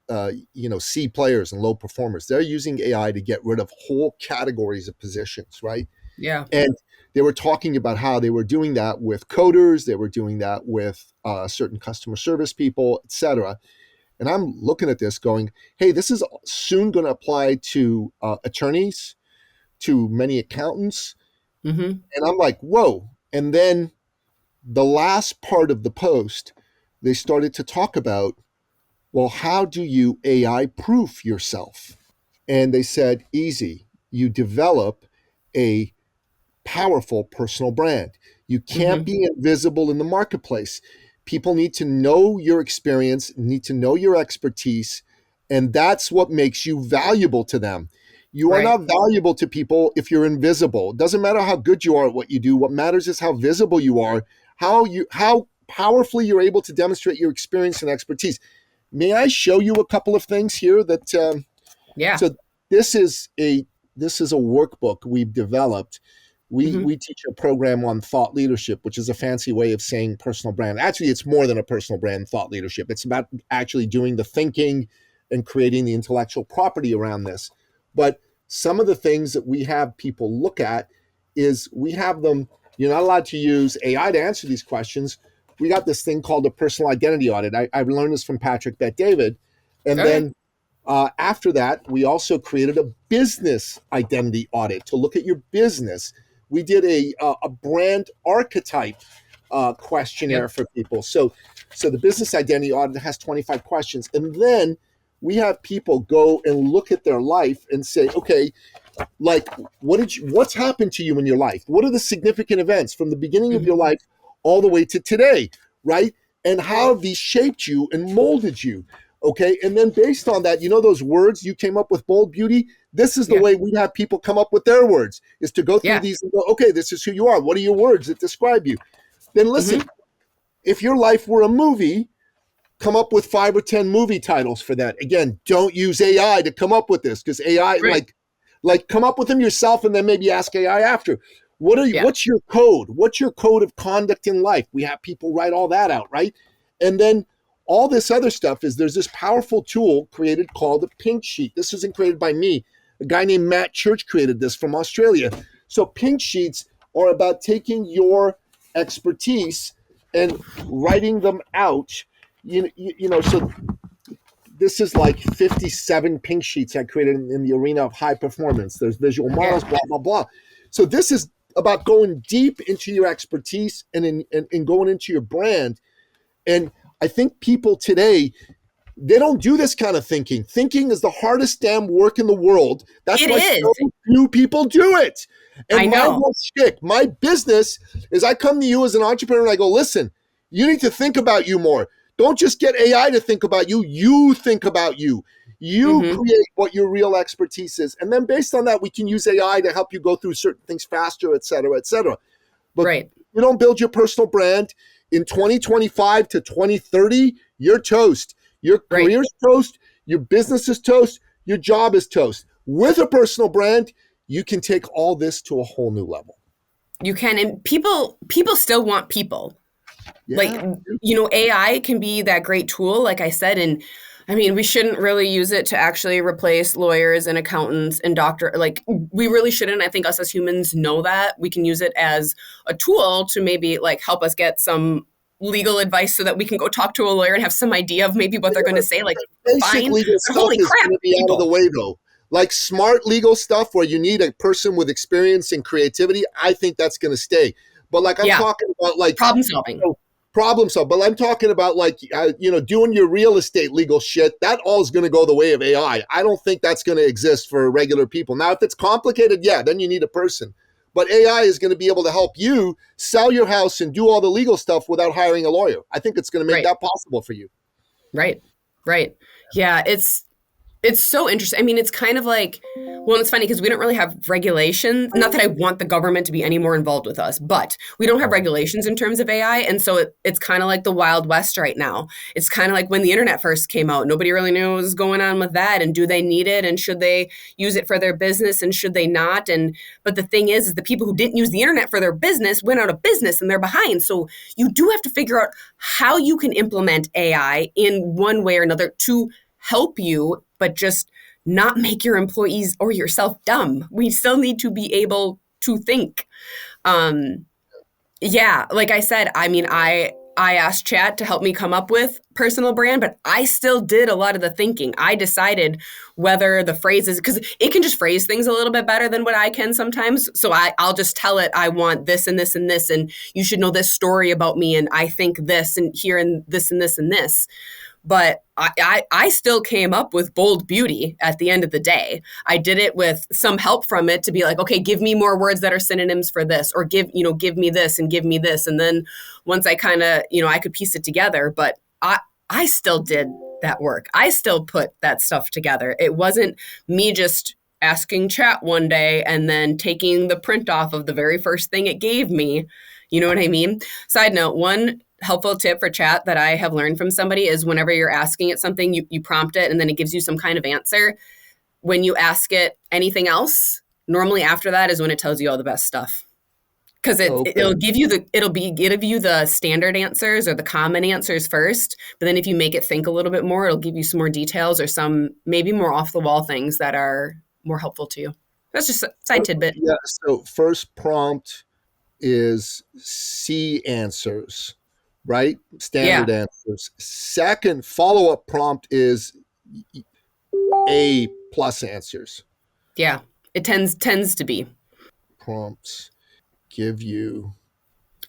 C players and low performers. They're using AI to get rid of whole categories of positions, right? Yeah. And they were talking about how they were doing that with coders, they were doing that with certain customer service people, etc. And I'm looking at this going, hey, this is soon going to apply to attorneys, to many accountants. Mm-hmm. And I'm like, whoa. And then the last part of the post, they started to talk about, well, how do you AI proof yourself? And they said, easy. You develop a powerful personal brand. You can't be invisible in the marketplace. People need to know your experience, need to know your expertise, and that's what makes you valuable to them. You are Right. not valuable to people if you're invisible. It doesn't matter how good you are at what you do. What matters is how visible you are, how powerfully you're able to demonstrate your experience and expertise. May I show you a couple of things here that Yeah. so this is a workbook we've developed. Mm-hmm. We teach a program on thought leadership, which is a fancy way of saying personal brand. Actually, it's more than a personal brand, thought leadership. It's about actually doing the thinking and creating the intellectual property around this. But some of the things that we have people look at is we have them, you're not allowed to use AI to answer these questions. We got this thing called a personal identity audit. I learned this from Patrick Bet-David. And Okay. then after that, we also created a business identity audit to look at your business. We did a brand archetype questionnaire Yep. for people. So the business identity audit has 25 questions. And then we have people go and look at their life and say, okay, like what's happened to you in your life? What are the significant events from the beginning of Mm-hmm. your life all the way to today, right? And how have these shaped you and molded you? Okay. And then based on that, those words you came up with, bold beauty, this is the Yeah. way we have people come up with their words, is to go through Yeah. these and go, okay, this is who you are. What are your words that describe you? Then listen, Mm-hmm. if your life were a movie, come up with 5 or 10 movie titles for that. Again, don't use AI to come up with this, because AI, Right. like come up with them yourself and then maybe ask AI after. Yeah. What's your code? What's your code of conduct in life? We have people write all that out, right? And then all this other stuff is, there's this powerful tool created called a pink sheet. This isn't created by me. A guy named Matt Church created this from Australia. So pink sheets are about taking your expertise and writing them out. So this is like 57 pink sheets I created in the arena of high performance. There's visual models, Yeah. blah, blah, blah. So this is about going deep into your expertise and going into your brand. And I think people today, they don't do this kind of thinking. Thinking is the hardest damn work in the world. That's It why is. so few people do it. I And my know. whole shtick, my business is I come to you as an entrepreneur and I go, listen, you need to think about you more. Don't just get AI to think about you. You think about you. You Hmm. create what your real expertise is. And then based on that, we can use AI to help you go through certain things faster, et cetera, et cetera. But Right. you don't build your personal brand in 2025 to 2030, you're toast. Your Right. career's toast, your business is toast, your job is toast. With a personal brand, you can take all this to a whole new level. You can, and people still want people. Like, Yeah. AI can be that great tool, like I said, and I mean, we shouldn't really use it to actually replace lawyers and accountants and doctor. Like, we really shouldn't. I think us as humans know that. We can use it as a tool to maybe like help us get some legal advice so that we can go talk to a lawyer and have some idea of maybe what they're going to say. Like, Basic fine, legal but stuff holy is crap, going to be out of the people. way, though. Like smart legal stuff where you need a person with experience and creativity, I think that's going to stay. But like I'm Yeah, talking about, like problem solving. problem solve. But I'm talking about like doing your real estate legal shit. That all is going to go the way of AI. I don't think that's going to exist for regular people. Now, if it's complicated, yeah, then you need a person. But AI is going to be able to help you sell your house and do all the legal stuff without hiring a lawyer. I think it's going to make Right, that possible for you. right, right. Yeah, it's so interesting. I mean, it's kind of like, well, it's funny because we don't really have regulations. Not that I want the government to be any more involved with us, but we don't have regulations in terms of AI. And so it's kind of like the Wild West right now. It's kind of like when the internet first came out, nobody really knew what was going on with that. And do they need it? And should they use it for their business? And should they not? But the thing is the people who didn't use the internet for their business went out of business and they're behind. So you do have to figure out how you can implement AI in one way or another to help you, but just not make your employees or yourself dumb. We still need to be able to think. Um, yeah, like I said, I mean, I asked Chat to help me come up with personal brand, but I still did a lot of the thinking. I decided whether the phrases, because it can just phrase things a little bit better than what I can sometimes. So I'll just tell it, I want this and this and this, and you should know this story about me, and I think this and here and this and this and this. But I still came up with bold beauty at the end of the day. I did it with some help from it to be like, okay, give me more words that are synonyms for this, or give me this and give me this. And then once I kind of, I could piece it together, but I still did that work. I still put that stuff together. It wasn't me just asking Chat one day and then taking the print off of the very first thing it gave me. You know what I mean? Side note, one helpful tip for Chat that I have learned from somebody is whenever you're asking it something, you prompt it and then it gives you some kind of answer. When you ask it anything else, normally after that is when it tells you all the best stuff. Because Okay. it'll give you the standard answers or the common answers first, but then if you make it think a little bit more, it'll give you some more details or some maybe more off the wall things that are more helpful to you. That's just a side tidbit. Yeah. So first prompt is C answers, right? Yeah, Standard answers. Second follow up prompt is A plus answers. yeah. It tends to be. Prompts give you.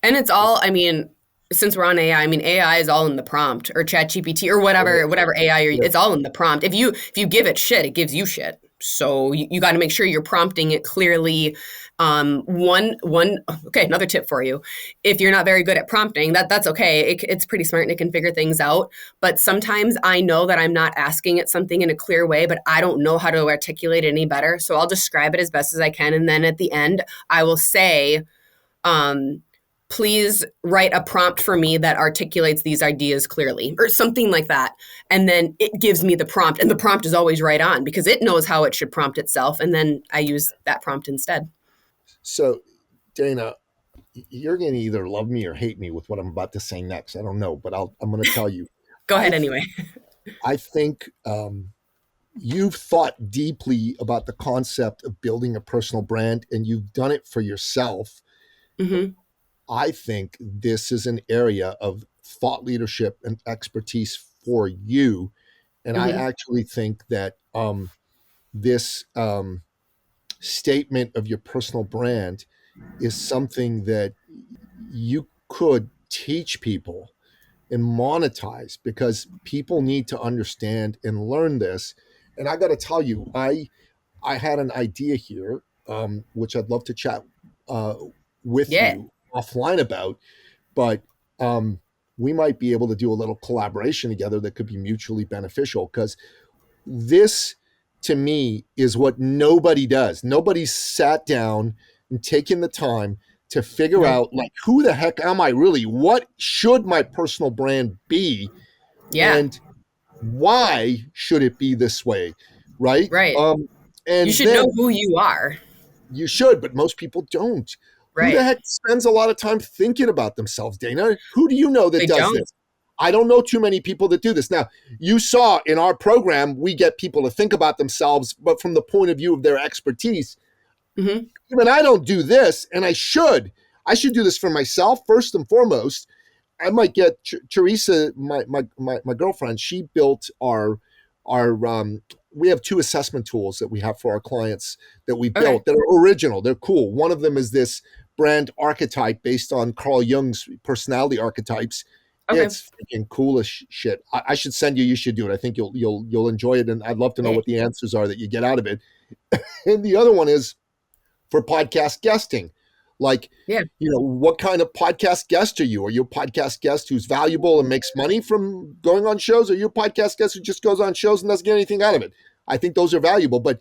And it's all, I mean, since we're on AI, I mean, AI is all in the prompt or Chat GPT or whatever AI Yeah. it's all in the prompt. If you give it shit, it gives you shit. So you got to make sure you're prompting it clearly. Okay, another tip for you. If you're not very good at prompting, that's okay. It's pretty smart and it can figure things out. But sometimes I know that I'm not asking it something in a clear way, but I don't know how to articulate it any better. So I'll describe it as best as I can. And then at the end, I will say, um, please write a prompt for me that articulates these ideas clearly or something like that. And then it gives me the prompt, and the prompt is always right on because it knows how it should prompt itself. And then I use that prompt instead. So, Dana, you're going to either love me or hate me with what I'm about to say next. I don't know, but I'm going to tell you. Go I ahead anyway. I think you've thought deeply about the concept of building a personal brand, and you've done it for yourself. Hmm. I think this is an area of thought leadership and expertise for you. And I Hmm. actually think that this statement of your personal brand is something that you could teach people and monetize, because people need to understand and learn this. And I got to tell you, I had an idea here, which I'd love to chat uh, with Yeah. you offline about, but um, we might be able to do a little collaboration together that could be mutually beneficial, because this, to me, is what nobody does. Nobody's sat down and taken the time to figure Nope. out, like, who the heck am I really? What should my personal brand be? Yeah. And why should it be this way? Right. Right. You And should know then who you are. you should, but most people don't. Who the Right. heck spends a lot of time thinking about themselves, Dana? Who do you know that They does don't. this? I don't know too many people that do this. Now, you saw in our program, we get people to think about themselves, but from the point of view of their expertise. Hmm. Even I don't do this, and I should. I should do this for myself first and foremost. I might get Teresa, my girlfriend. She built our. We have two assessment tools that we have for our clients that we Okay. built that are original. They're cool. One of them is this brand archetype based on Carl Jung's personality archetypes. Okay. It's freaking cool as shit. I should send you. You should do it. I think you'll enjoy it, and I'd love to know Yeah. what the answers are that you get out of it. And the other one is for podcast guesting. Like, Yeah. what kind of podcast guest are you? Are you a podcast guest who's valuable and makes money from going on shows? Or are you a podcast guest who just goes on shows and doesn't get anything out of it? I think those are valuable. But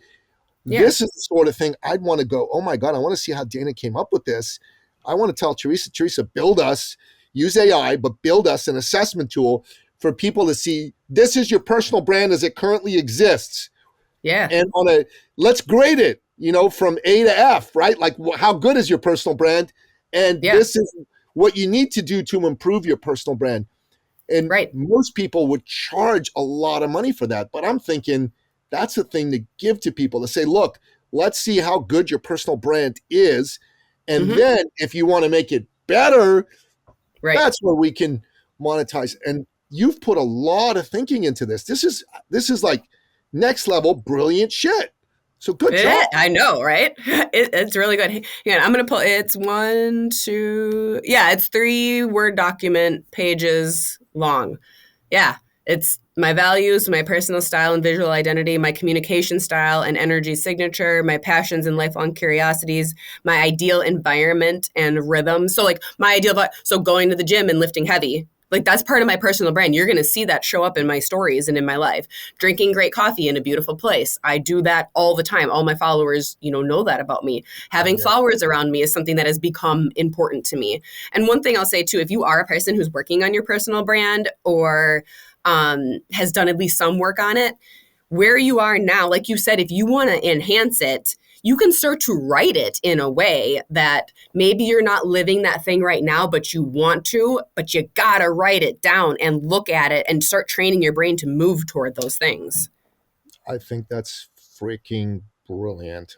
Yeah. this is the sort of thing I'd want to go, oh my God, I want to see how Dana came up with this. I want to tell Teresa, build us, use AI, but build us an assessment tool for people to see this is your personal brand as it currently exists. Yeah. And let's grade it, from A to F, right? Like, how good is your personal brand? And Yeah. this is what you need to do to improve your personal brand. And Right. most people would charge a lot of money for that. But I'm thinking that's the thing to give to people, to say, look, let's see how good your personal brand is. And Hmm. then if you want to make it better, Right. that's where we can monetize. And you've put a lot of thinking into this. This is like next level brilliant shit. So good job. I know, right? It's really good. Yeah, I'm gonna pull. It's one, two. Yeah, it's 3 Word document pages long. Yeah, it's my values, my personal style and visual identity, my communication style and energy signature, my passions and lifelong curiosities, my ideal environment and rhythm. So like my so going to the gym and lifting heavy. Like that's part of my personal brand. You're going to see that show up in my stories and in my life. Drinking great coffee in a beautiful place. I do that all the time. All my followers, know that about me. Having Yeah. flowers around me is something that has become important to me. And one thing I'll say too, if you are a person who's working on your personal brand or has done at least some work on it, where you are now, like you said, if you want to enhance it, you can start to write it in a way that maybe you're not living that thing right now, but you want to, but you got to write it down and look at it and start training your brain to move toward those things. I think that's freaking brilliant.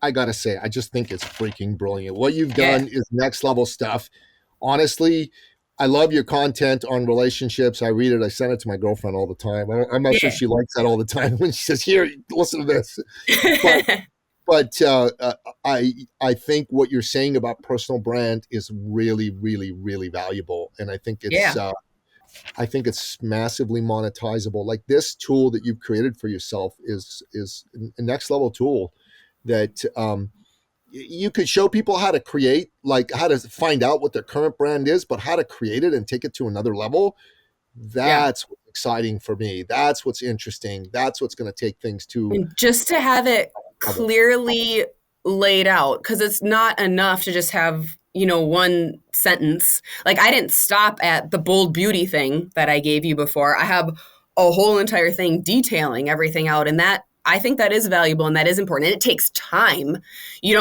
I got to say, I just think it's freaking brilliant. What you've Yeah. done is next level stuff. Honestly, I love your content on relationships. I read it. I send it to my girlfriend all the time. I'm not sure Yeah. she likes that all the time when she says, "Here, listen to this." But I think what you're saying about personal brand is really, really, really valuable, and Yeah. I think it's massively monetizable. Like this tool that you've created for yourself is a next level tool that you could show people how to create, like how to find out what their current brand is, but how to create it and take it to another level. Yeah. That's what's exciting for me. That's what's interesting. That's what's going to take things to And just to have it level. clearly laid out, because it's not enough to just have, one sentence. Like I didn't stop at the bold beauty thing that I gave you before. I have a whole entire thing detailing everything out. And that I think that is valuable and that is important. And it takes time. You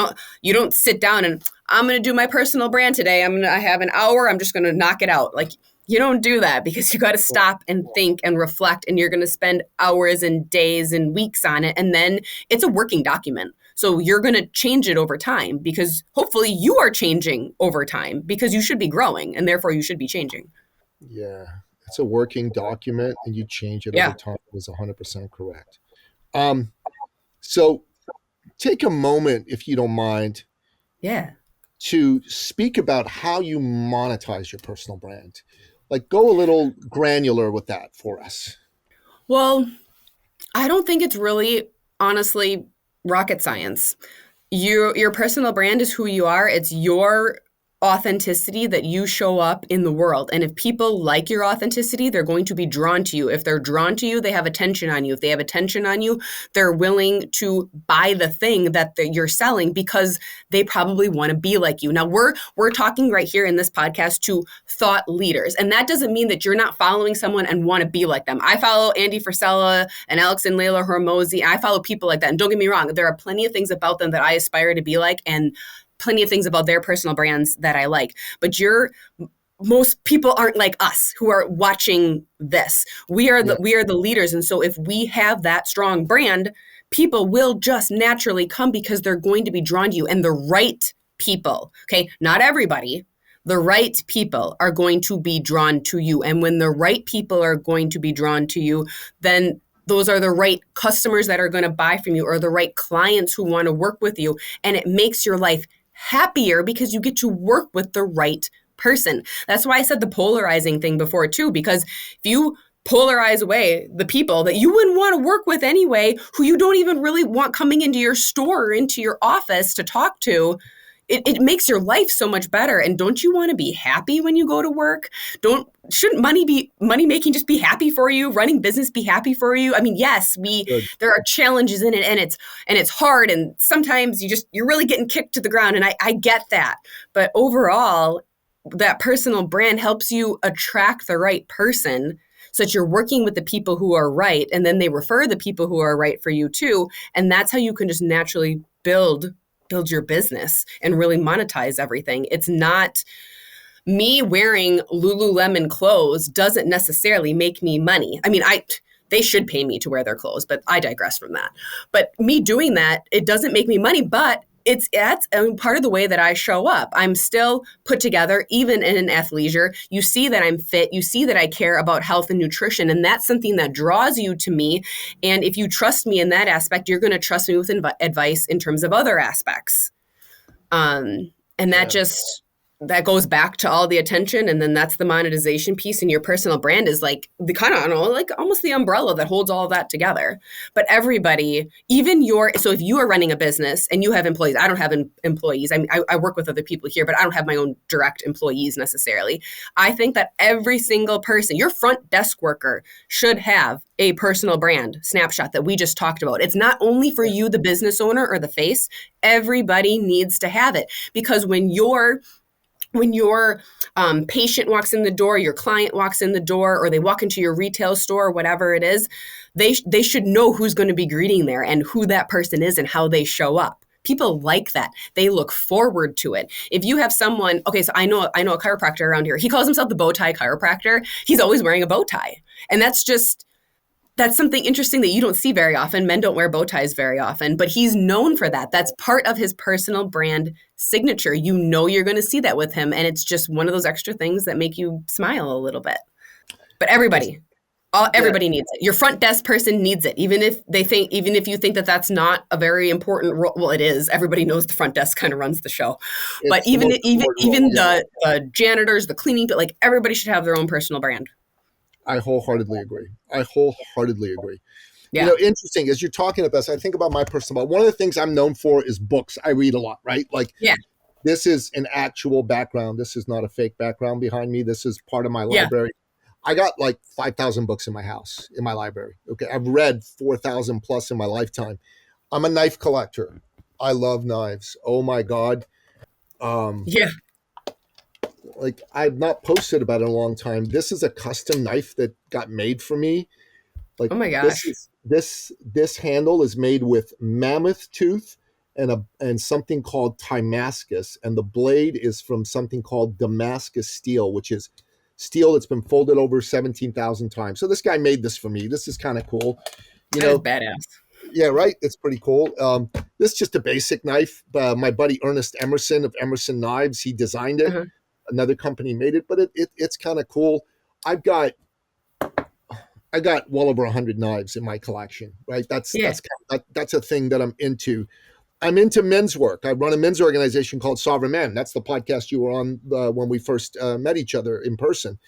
don't sit down and I'm gonna do my personal brand today. I have an hour, I'm just gonna knock it out. Like you don't do that because you got to stop and think and reflect, and you're going to spend hours and days and weeks on it. And then it's a working document. So you're going to change it over time because hopefully you are changing over time because you should be growing and therefore you should be changing. Yeah, it's a working document, and you change it over Yeah. time. Is 100% correct. Um, so take a moment, if you don't mind, Yeah. to speak about how you monetize your personal brand. Like, go a little granular with that for us. Well, I don't think it's really, honestly, rocket science. Your personal brand is who you are. It's your authenticity that you show up in the world. And if people like your authenticity, they're going to be drawn to you. If they're drawn to you, they have attention on you. If they have attention on you, they're willing to buy the thing that you're selling because they probably want to be like you. Now, we're talking right here in this podcast to thought leaders. And that doesn't mean that you're not following someone and want to be like them. I follow Andy Frisella and Alex and Layla Hormozi. I follow people like that. And don't get me wrong, there are plenty of things about them that I aspire to be like, and plenty of things about their personal brands that I like. But most people aren't like us who are watching this. We are the leaders. And so if we have that strong brand, people will just naturally come because they're going to be drawn to you. And the right people, okay, not everybody, the right people are going to be drawn to you. And when the right people are going to be drawn to you, then those are the right customers that are going to buy from you, or the right clients who want to work with you. And it makes your life happier because you get to work with the right person. That's why I said the polarizing thing before too, because if you polarize away the people that you wouldn't want to work with anyway, who you don't even really want coming into your store or into your office to talk to, it makes your life so much better. And don't you want to be happy when you go to work? Shouldn't money making just be happy for you? Running business be happy for you? I mean, yes, there are challenges in it, and it's hard, and sometimes you're really getting kicked to the ground, and I get that. But overall, that personal brand helps you attract the right person, so that you're working with the people who are right, and then they refer the people who are right for you too. And that's how you can just naturally build your business and really monetize everything. It's not me wearing Lululemon clothes doesn't necessarily make me money. I mean, they should pay me to wear their clothes, but I digress from that. But me doing that, it doesn't make me money, but that's part of the way that I show up. I'm still put together, even in an athleisure. You see that I'm fit. You see that I care about health and nutrition. And that's something that draws you to me. And if you trust me in that aspect, you're going to trust me with advice in terms of other aspects. And that that goes back to all the attention. And then that's the monetization piece. And your personal brand is like the kind of, I don't know, like almost the umbrella that holds all of that together. But everybody, so if you are running a business and you have employees, I don't have employees. I work with other people here, but I don't have my own direct employees necessarily. I think that every single person, your front desk worker, should have a personal brand snapshot that we just talked about. It's not only for you, the business owner or the face. Everybody needs to have it, because when your patient walks in the door, your client walks in the door, or they walk into your retail store, or whatever it is, they should know who's going to be greeting there and who that person is and how they show up. People like that. They look forward to it. If you have someone, okay, so I know a chiropractor around here. He calls himself the bow tie chiropractor. He's always wearing a bow tie. And that's something interesting that you don't see very often. Men don't wear bow ties very often, but he's known for that. That's part of his personal brand signature. You know you're going to see that with him, and it's just one of those extra things that make you smile a little bit. But everybody needs it. Your front desk person needs it, even if you think that that's not a very important role. Well, it is. Everybody knows the front desk kind of runs the show. But even the janitors, the cleaning, but like everybody should have their own personal brand. I wholeheartedly agree. Yeah. Interesting, as you're talking about this, I think about my personal brand. One of the things I'm known for is books. I read a lot, right? Like, this is an actual background. This is not a fake background behind me. This is part of my library. I got like 5,000 books in my house, in my library. Okay. I've read 4,000 plus in my lifetime. I'm a knife collector. I love knives. Oh my God. Like, I've not posted about it in a long time. This is a custom knife that got made for me. Like, oh my gosh. This handle is made with mammoth tooth and something called Damascus, and the blade is from something called Damascus steel, which is steel that's been folded over 17,000 times. So this guy made this for me. This is kind of cool. That is badass. Yeah, right. It's pretty cool. This is just a basic knife. My buddy Ernest Emerson of Emerson Knives, he designed it. Another company made it, but it's kind of cool. I got well over 100 knives in my collection, right? That's a thing that I'm into. I'm into men's work. I run a men's organization called Sovereign Men. That's the podcast you were on when we first met each other in person.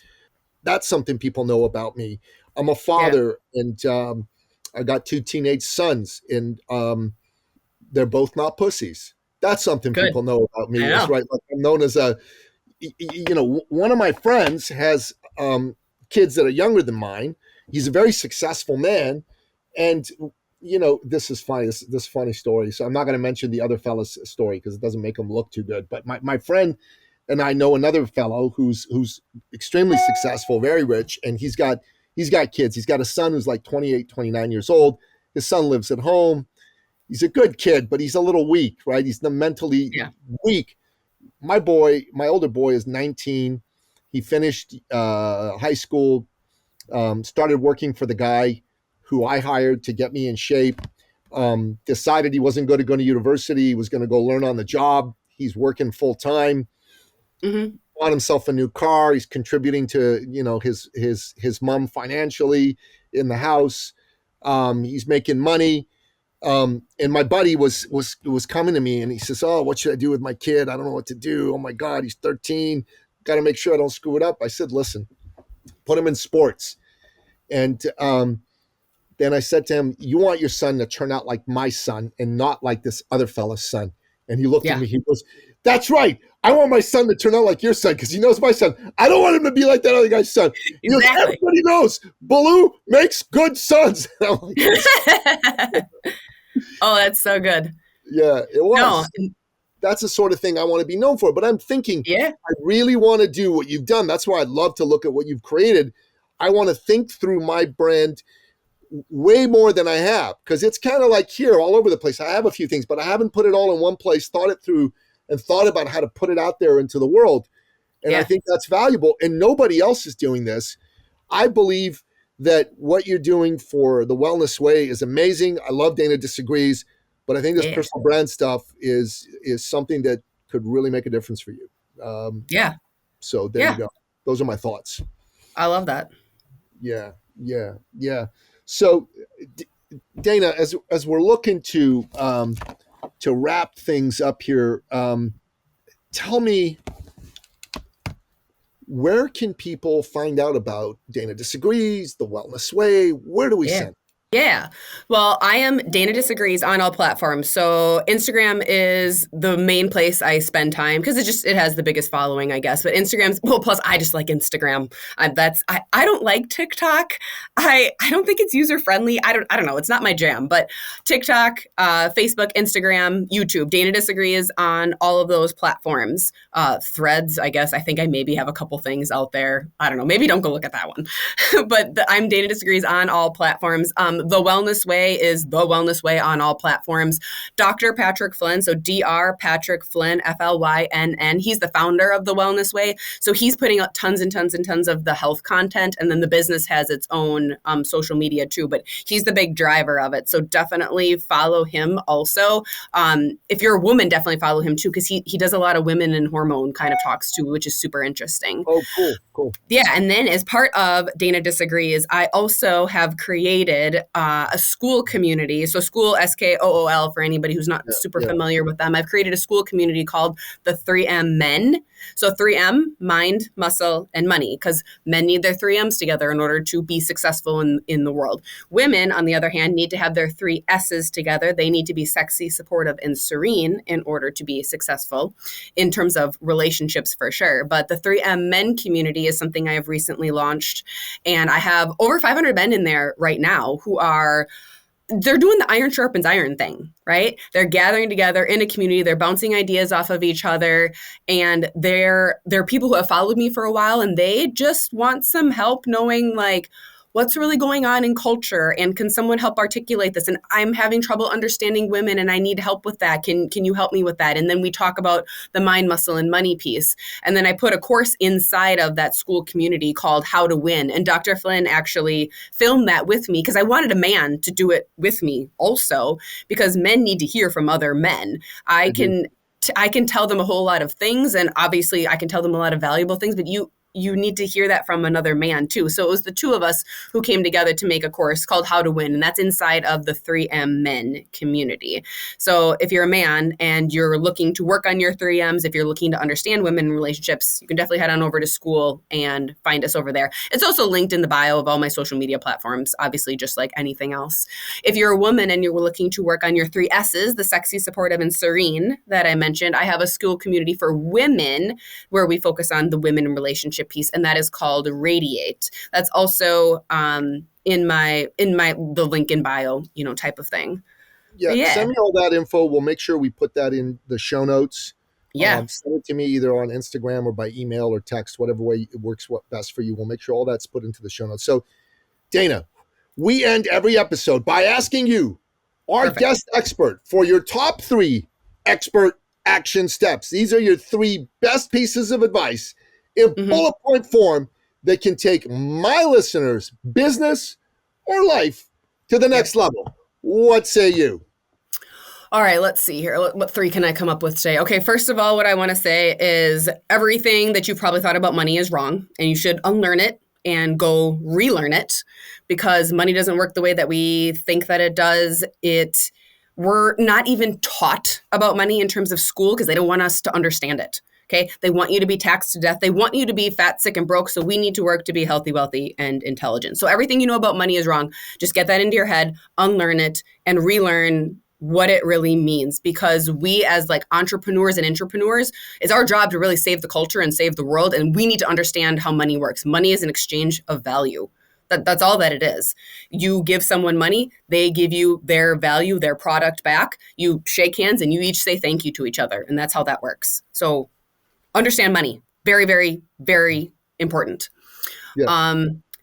That's something people know about me. I'm a Yeah. father, and I got 2 teenage sons, and they're both not pussies. That's something Good. people know about I me, is know. right. Like, I'm known as one of my friends has kids that are younger than mine. He's a very successful man, and this is funny. This funny story. So I'm not going to mention the other fellow's story because it doesn't make him look too good. But my friend and I know another fellow who's extremely successful, very rich, and he's got kids. He's got a son who's like 28, 29 years old. His son lives at home. He's a good kid, but he's a little weak, right? He's mentally Yeah. weak. My older boy is 19. He finished high school, started working for the guy who I hired to get me in shape. Decided he wasn't going to go to university. He was going to go learn on the job. He's working full time. Mm-hmm. Bought himself a new car. He's contributing to his mom financially in the house. He's making money. And my buddy was coming to me and he says, "Oh, what should I do with my kid? I don't know what to do. Oh my God, he's 13. Got to make sure I don't screw it up." I said, "Listen, put him in sports." And then I said to him, "You want your son to turn out like my son and not like this other fella's son." And he looked at Yeah. me, he goes, "That's right. I want my son to turn out like your son because he knows my son. I don't want him to be like that other guy's son." He goes, Exactly. "Everybody knows Baloo makes good sons." And I'm like, Oh, that's so good. yeah, it was. No. That's the sort of thing I want to be known for. But I'm thinking, Yeah. I really want to do what you've done. That's why I'd love to look at what you've created. I want to think through my brand way more than I have, because it's kind of like here all over the place. I have a few things, but I haven't put it all in one place, thought it through, and thought about how to put it out there into the world. And I think that's valuable. And nobody else is doing this. I believe that what you're doing for the Wellness Way is amazing. I love Dana Disagrees, but I think this personal brand stuff is something that could really make a difference for you. Yeah. So there you go. Those are my thoughts. I love that. Yeah. So, Dana, as we're looking to wrap things up here, tell me, where can people find out about Dana Disagrees, the Wellness Way? Where do we send? Yeah. Well, I am Dana Disagrees on all platforms. So Instagram is the main place I spend time because it has the biggest following, I guess. But Instagram's, well, plus I just like Instagram. I don't like TikTok. I don't think it's user friendly. I don't know. It's not my jam. But TikTok, Facebook, Instagram, YouTube, Dana Disagrees on all of those platforms. Threads, I guess. I think I maybe have a couple things out there. I don't know. Maybe don't go look at that one. But I'm Dana Disagrees on all platforms. The Wellness Way is The Wellness Way on all platforms. Dr. Patrick Flynn, so Dr. Patrick Flynn, Flynn. He's the founder of The Wellness Way. So he's putting out tons and tons and tons of the health content. And then the business has its own social media too, but he's the big driver of it. So definitely follow him also. If you're a woman, definitely follow him too, because he does a lot of women and hormone kind of talks too, which is super interesting. Oh, cool. Yeah. And then as part of Dana Disagrees, I also have created a school community. So school, SKOOL, for anybody who's not super familiar with them. I've created a school community called the 3M Men. So 3M, mind, muscle, and money, because men need their 3Ms together in order to be successful in the world. Women, on the other hand, need to have their 3 S's together. They need to be sexy, supportive, and serene in order to be successful in terms of relationships for sure. But the 3M Men community is something I have recently launched. And I have over 500 men in there right now who they're doing the iron sharpens iron thing, right? They're gathering together in a community. They're bouncing ideas off of each other. And they're people who have followed me for a while, and they just want some help knowing like what's really going on in culture, and can someone help articulate this? And I'm having trouble understanding women and I need help with that. Can you help me with that? And then we talk about the mind, muscle, and money piece. And then I put a course inside of that school community called How to Win. And Dr. Flynn actually filmed that with me because I wanted a man to do it with me also, because men need to hear from other men. I can tell them a whole lot of things, and obviously I can tell them a lot of valuable things, but you need to hear that from another man too. So it was the two of us who came together to make a course called How to Win, and that's inside of the 3M men community. So if you're a man and you're looking to work on your 3Ms, if you're looking to understand women in relationships, you can definitely head on over to school and find us over there. It's also linked in the bio of all my social media platforms, obviously, just like anything else. If you're a woman and you're looking to work on your 3Ss, the sexy, supportive, and serene that I mentioned, I have a school community for women where we focus on the women in relationship piece, and that is called Radiate. That's also in the link in bio, type of thing. Yeah, Yeah. send me all that info. We'll make sure we put that in the show notes. Yeah. Send it to me either on Instagram or by email or text, whatever way it works best for you. We'll make sure all that's put into the show notes. So, Dana, we end every episode by asking you, our Perfect. guest expert, for your top 3 expert action steps. These are your 3 best pieces of advice in bullet point form that can take my listeners' business or life to the next level. What say you? All right, let's see here. What 3 can I come up with today? Okay, first of all, what I want to say is everything that you've probably thought about money is wrong, and you should unlearn it and go relearn it, because money doesn't work the way that we think that it does. We're not even taught about money in terms of school because they don't want us to understand it. Okay. They want you to be taxed to death. They want you to be fat, sick, and broke. So we need to work to be healthy, wealthy, and intelligent. So everything you know about money is wrong. Just get that into your head, unlearn it, and relearn what it really means, because we as like entrepreneurs and intrapreneurs, it's our job to really save the culture and save the world. And we need to understand how money works. Money is an exchange of value. That's all that it is. You give someone money, they give you their value, their product back. You shake hands and you each say thank you to each other. And that's how that works. So understand money. Very, very, very important. Yeah.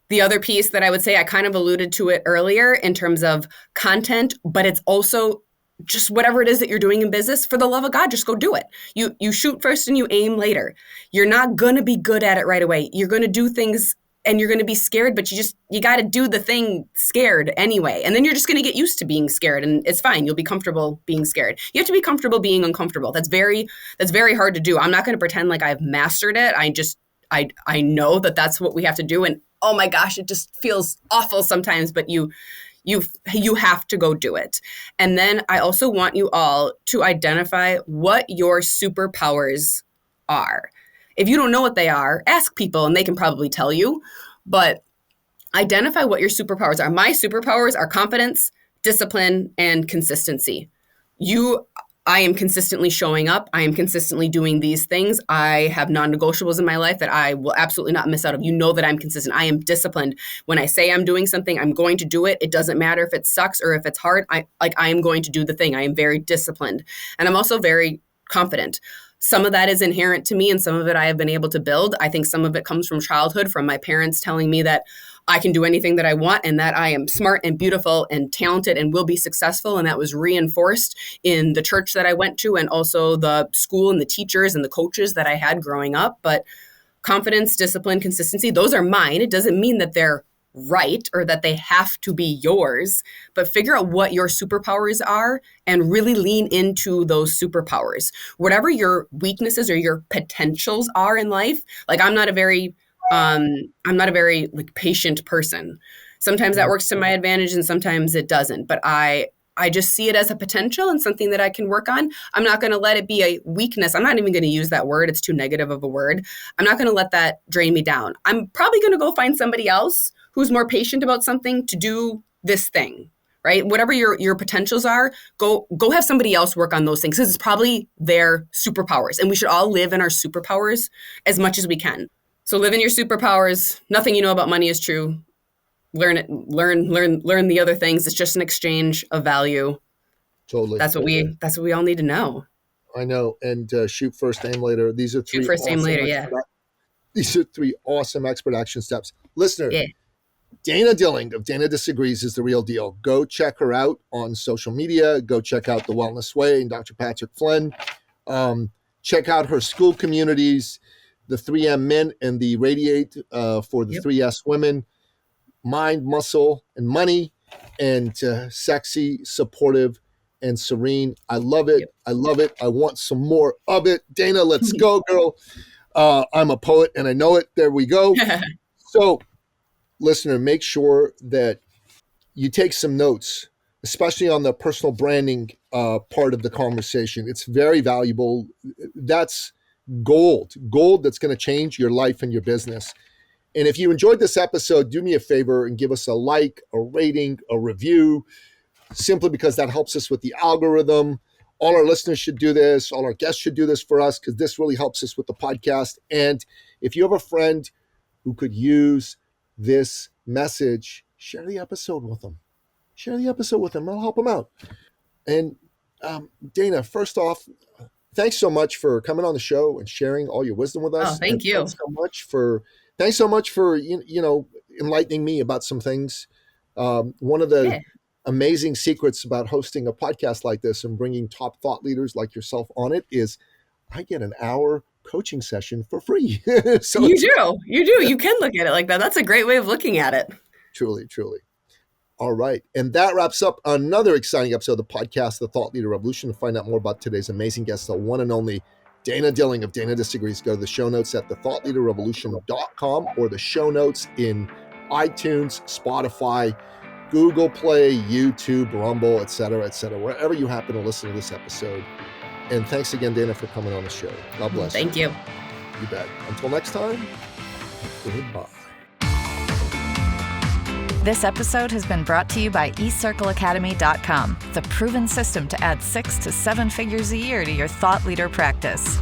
The other piece that I would say, I kind of alluded to it earlier in terms of content, but it's also just whatever it is that you're doing in business, for the love of God, just go do it. You shoot first and you aim later. You're not going to be good at it right away. You're going to do things and you're going to be scared, but you got to do the thing scared anyway. And then you're just going to get used to being scared, and it's fine. You'll be comfortable being scared. You have to be comfortable being uncomfortable. That's very hard to do. I'm not going to pretend like I've mastered it. I know that that's what we have to do. And oh my gosh, it just feels awful sometimes, but you have to go do it. And then I also want you all to identify what your superpowers are. If you don't know what they are, ask people and they can probably tell you, but identify what your superpowers are. My superpowers are confidence, discipline, and consistency. I am consistently showing up. I am consistently doing these things. I have non-negotiables in my life that I will absolutely not miss out of. You know that I'm consistent. I am disciplined. When I say I'm doing something, I'm going to do it. It doesn't matter if it sucks or if it's hard. I am going to do the thing. I am very disciplined. And I'm also very confident. Some of that is inherent to me and some of it I have been able to build. I think some of it comes from childhood, from my parents telling me that I can do anything that I want and that I am smart and beautiful and talented and will be successful. And that was reinforced in the church that I went to and also the school and the teachers and the coaches that I had growing up. But confidence, discipline, consistency, those are mine. It doesn't mean that they're right or that they have to be yours, but figure out what your superpowers are and really lean into those superpowers. Whatever your weaknesses or your potentials are in life, like I'm not a very like patient person. Sometimes that works to my advantage and sometimes it doesn't, but I just see it as a potential and something that I can work on. I'm not going to let it be a weakness. I'm not even going to use that word. It's too negative of a word. I'm not going to let that drain me down. I'm probably going to go find somebody else who's more patient about something to do this thing, right? Whatever your potentials are, go have somebody else work on those things because it's probably their superpowers. And we should all live in our superpowers as much as we can. So live in your superpowers. Nothing you know about money is true. Learn it. Learn the other things. It's just an exchange of value. Totally. That's what we all need to know. I know. And shoot first, aim later. These are three. Shoot first, aim later. Yeah. These are 3 awesome expert action steps. Listener, Dana Dilling of Dana Disagrees is the real deal. Go check her out on social media. Go check out The Wellness Way and Dr. Patrick Flynn. Check out her school communities, the 3M men and the Radiate for the 3S women. Mind, muscle, and money, and sexy, supportive, and serene. I love it. I love it. I want some more of it. Dana, let's go, girl. I'm a poet and I know it. There we go. So, listener, make sure that you take some notes, especially on the personal branding part of the conversation. It's very valuable. That's gold that's going to change your life and your business. And if you enjoyed this episode, do me a favor and give us a like, a rating, a review, simply because that helps us with the algorithm. All our listeners should do this. All our guests should do this for us because this really helps us with the podcast. And if you have a friend who could use this message, share the episode with them. Share the episode with them. I'll help them out. And Dana, first off, thanks so much for coming on the show and sharing all your wisdom with us. Oh, thank you. Thanks so much for enlightening me about some things. One of the amazing secrets about hosting a podcast like this and bringing top thought leaders like yourself on it is I get an hour coaching session for free. So you do. You can look at it like that. That's a great way of looking at it. Truly. All right. And that wraps up another exciting episode of the podcast, The Thought Leader Revolution. To find out more about today's amazing guest, the one and only Dana Dilling of Dana Disagrees, go to the show notes at thethoughtleaderrevolution.com or the show notes in iTunes, Spotify, Google Play, YouTube, Rumble, etc., wherever you happen to listen to this episode. And thanks again, Dana, for coming on the show. God bless you. Thank you. You bet. Until next time, goodbye. This episode has been brought to you by eCircleAcademy.com, the proven system to add 6 to 7 figures a year to your thought leader practice.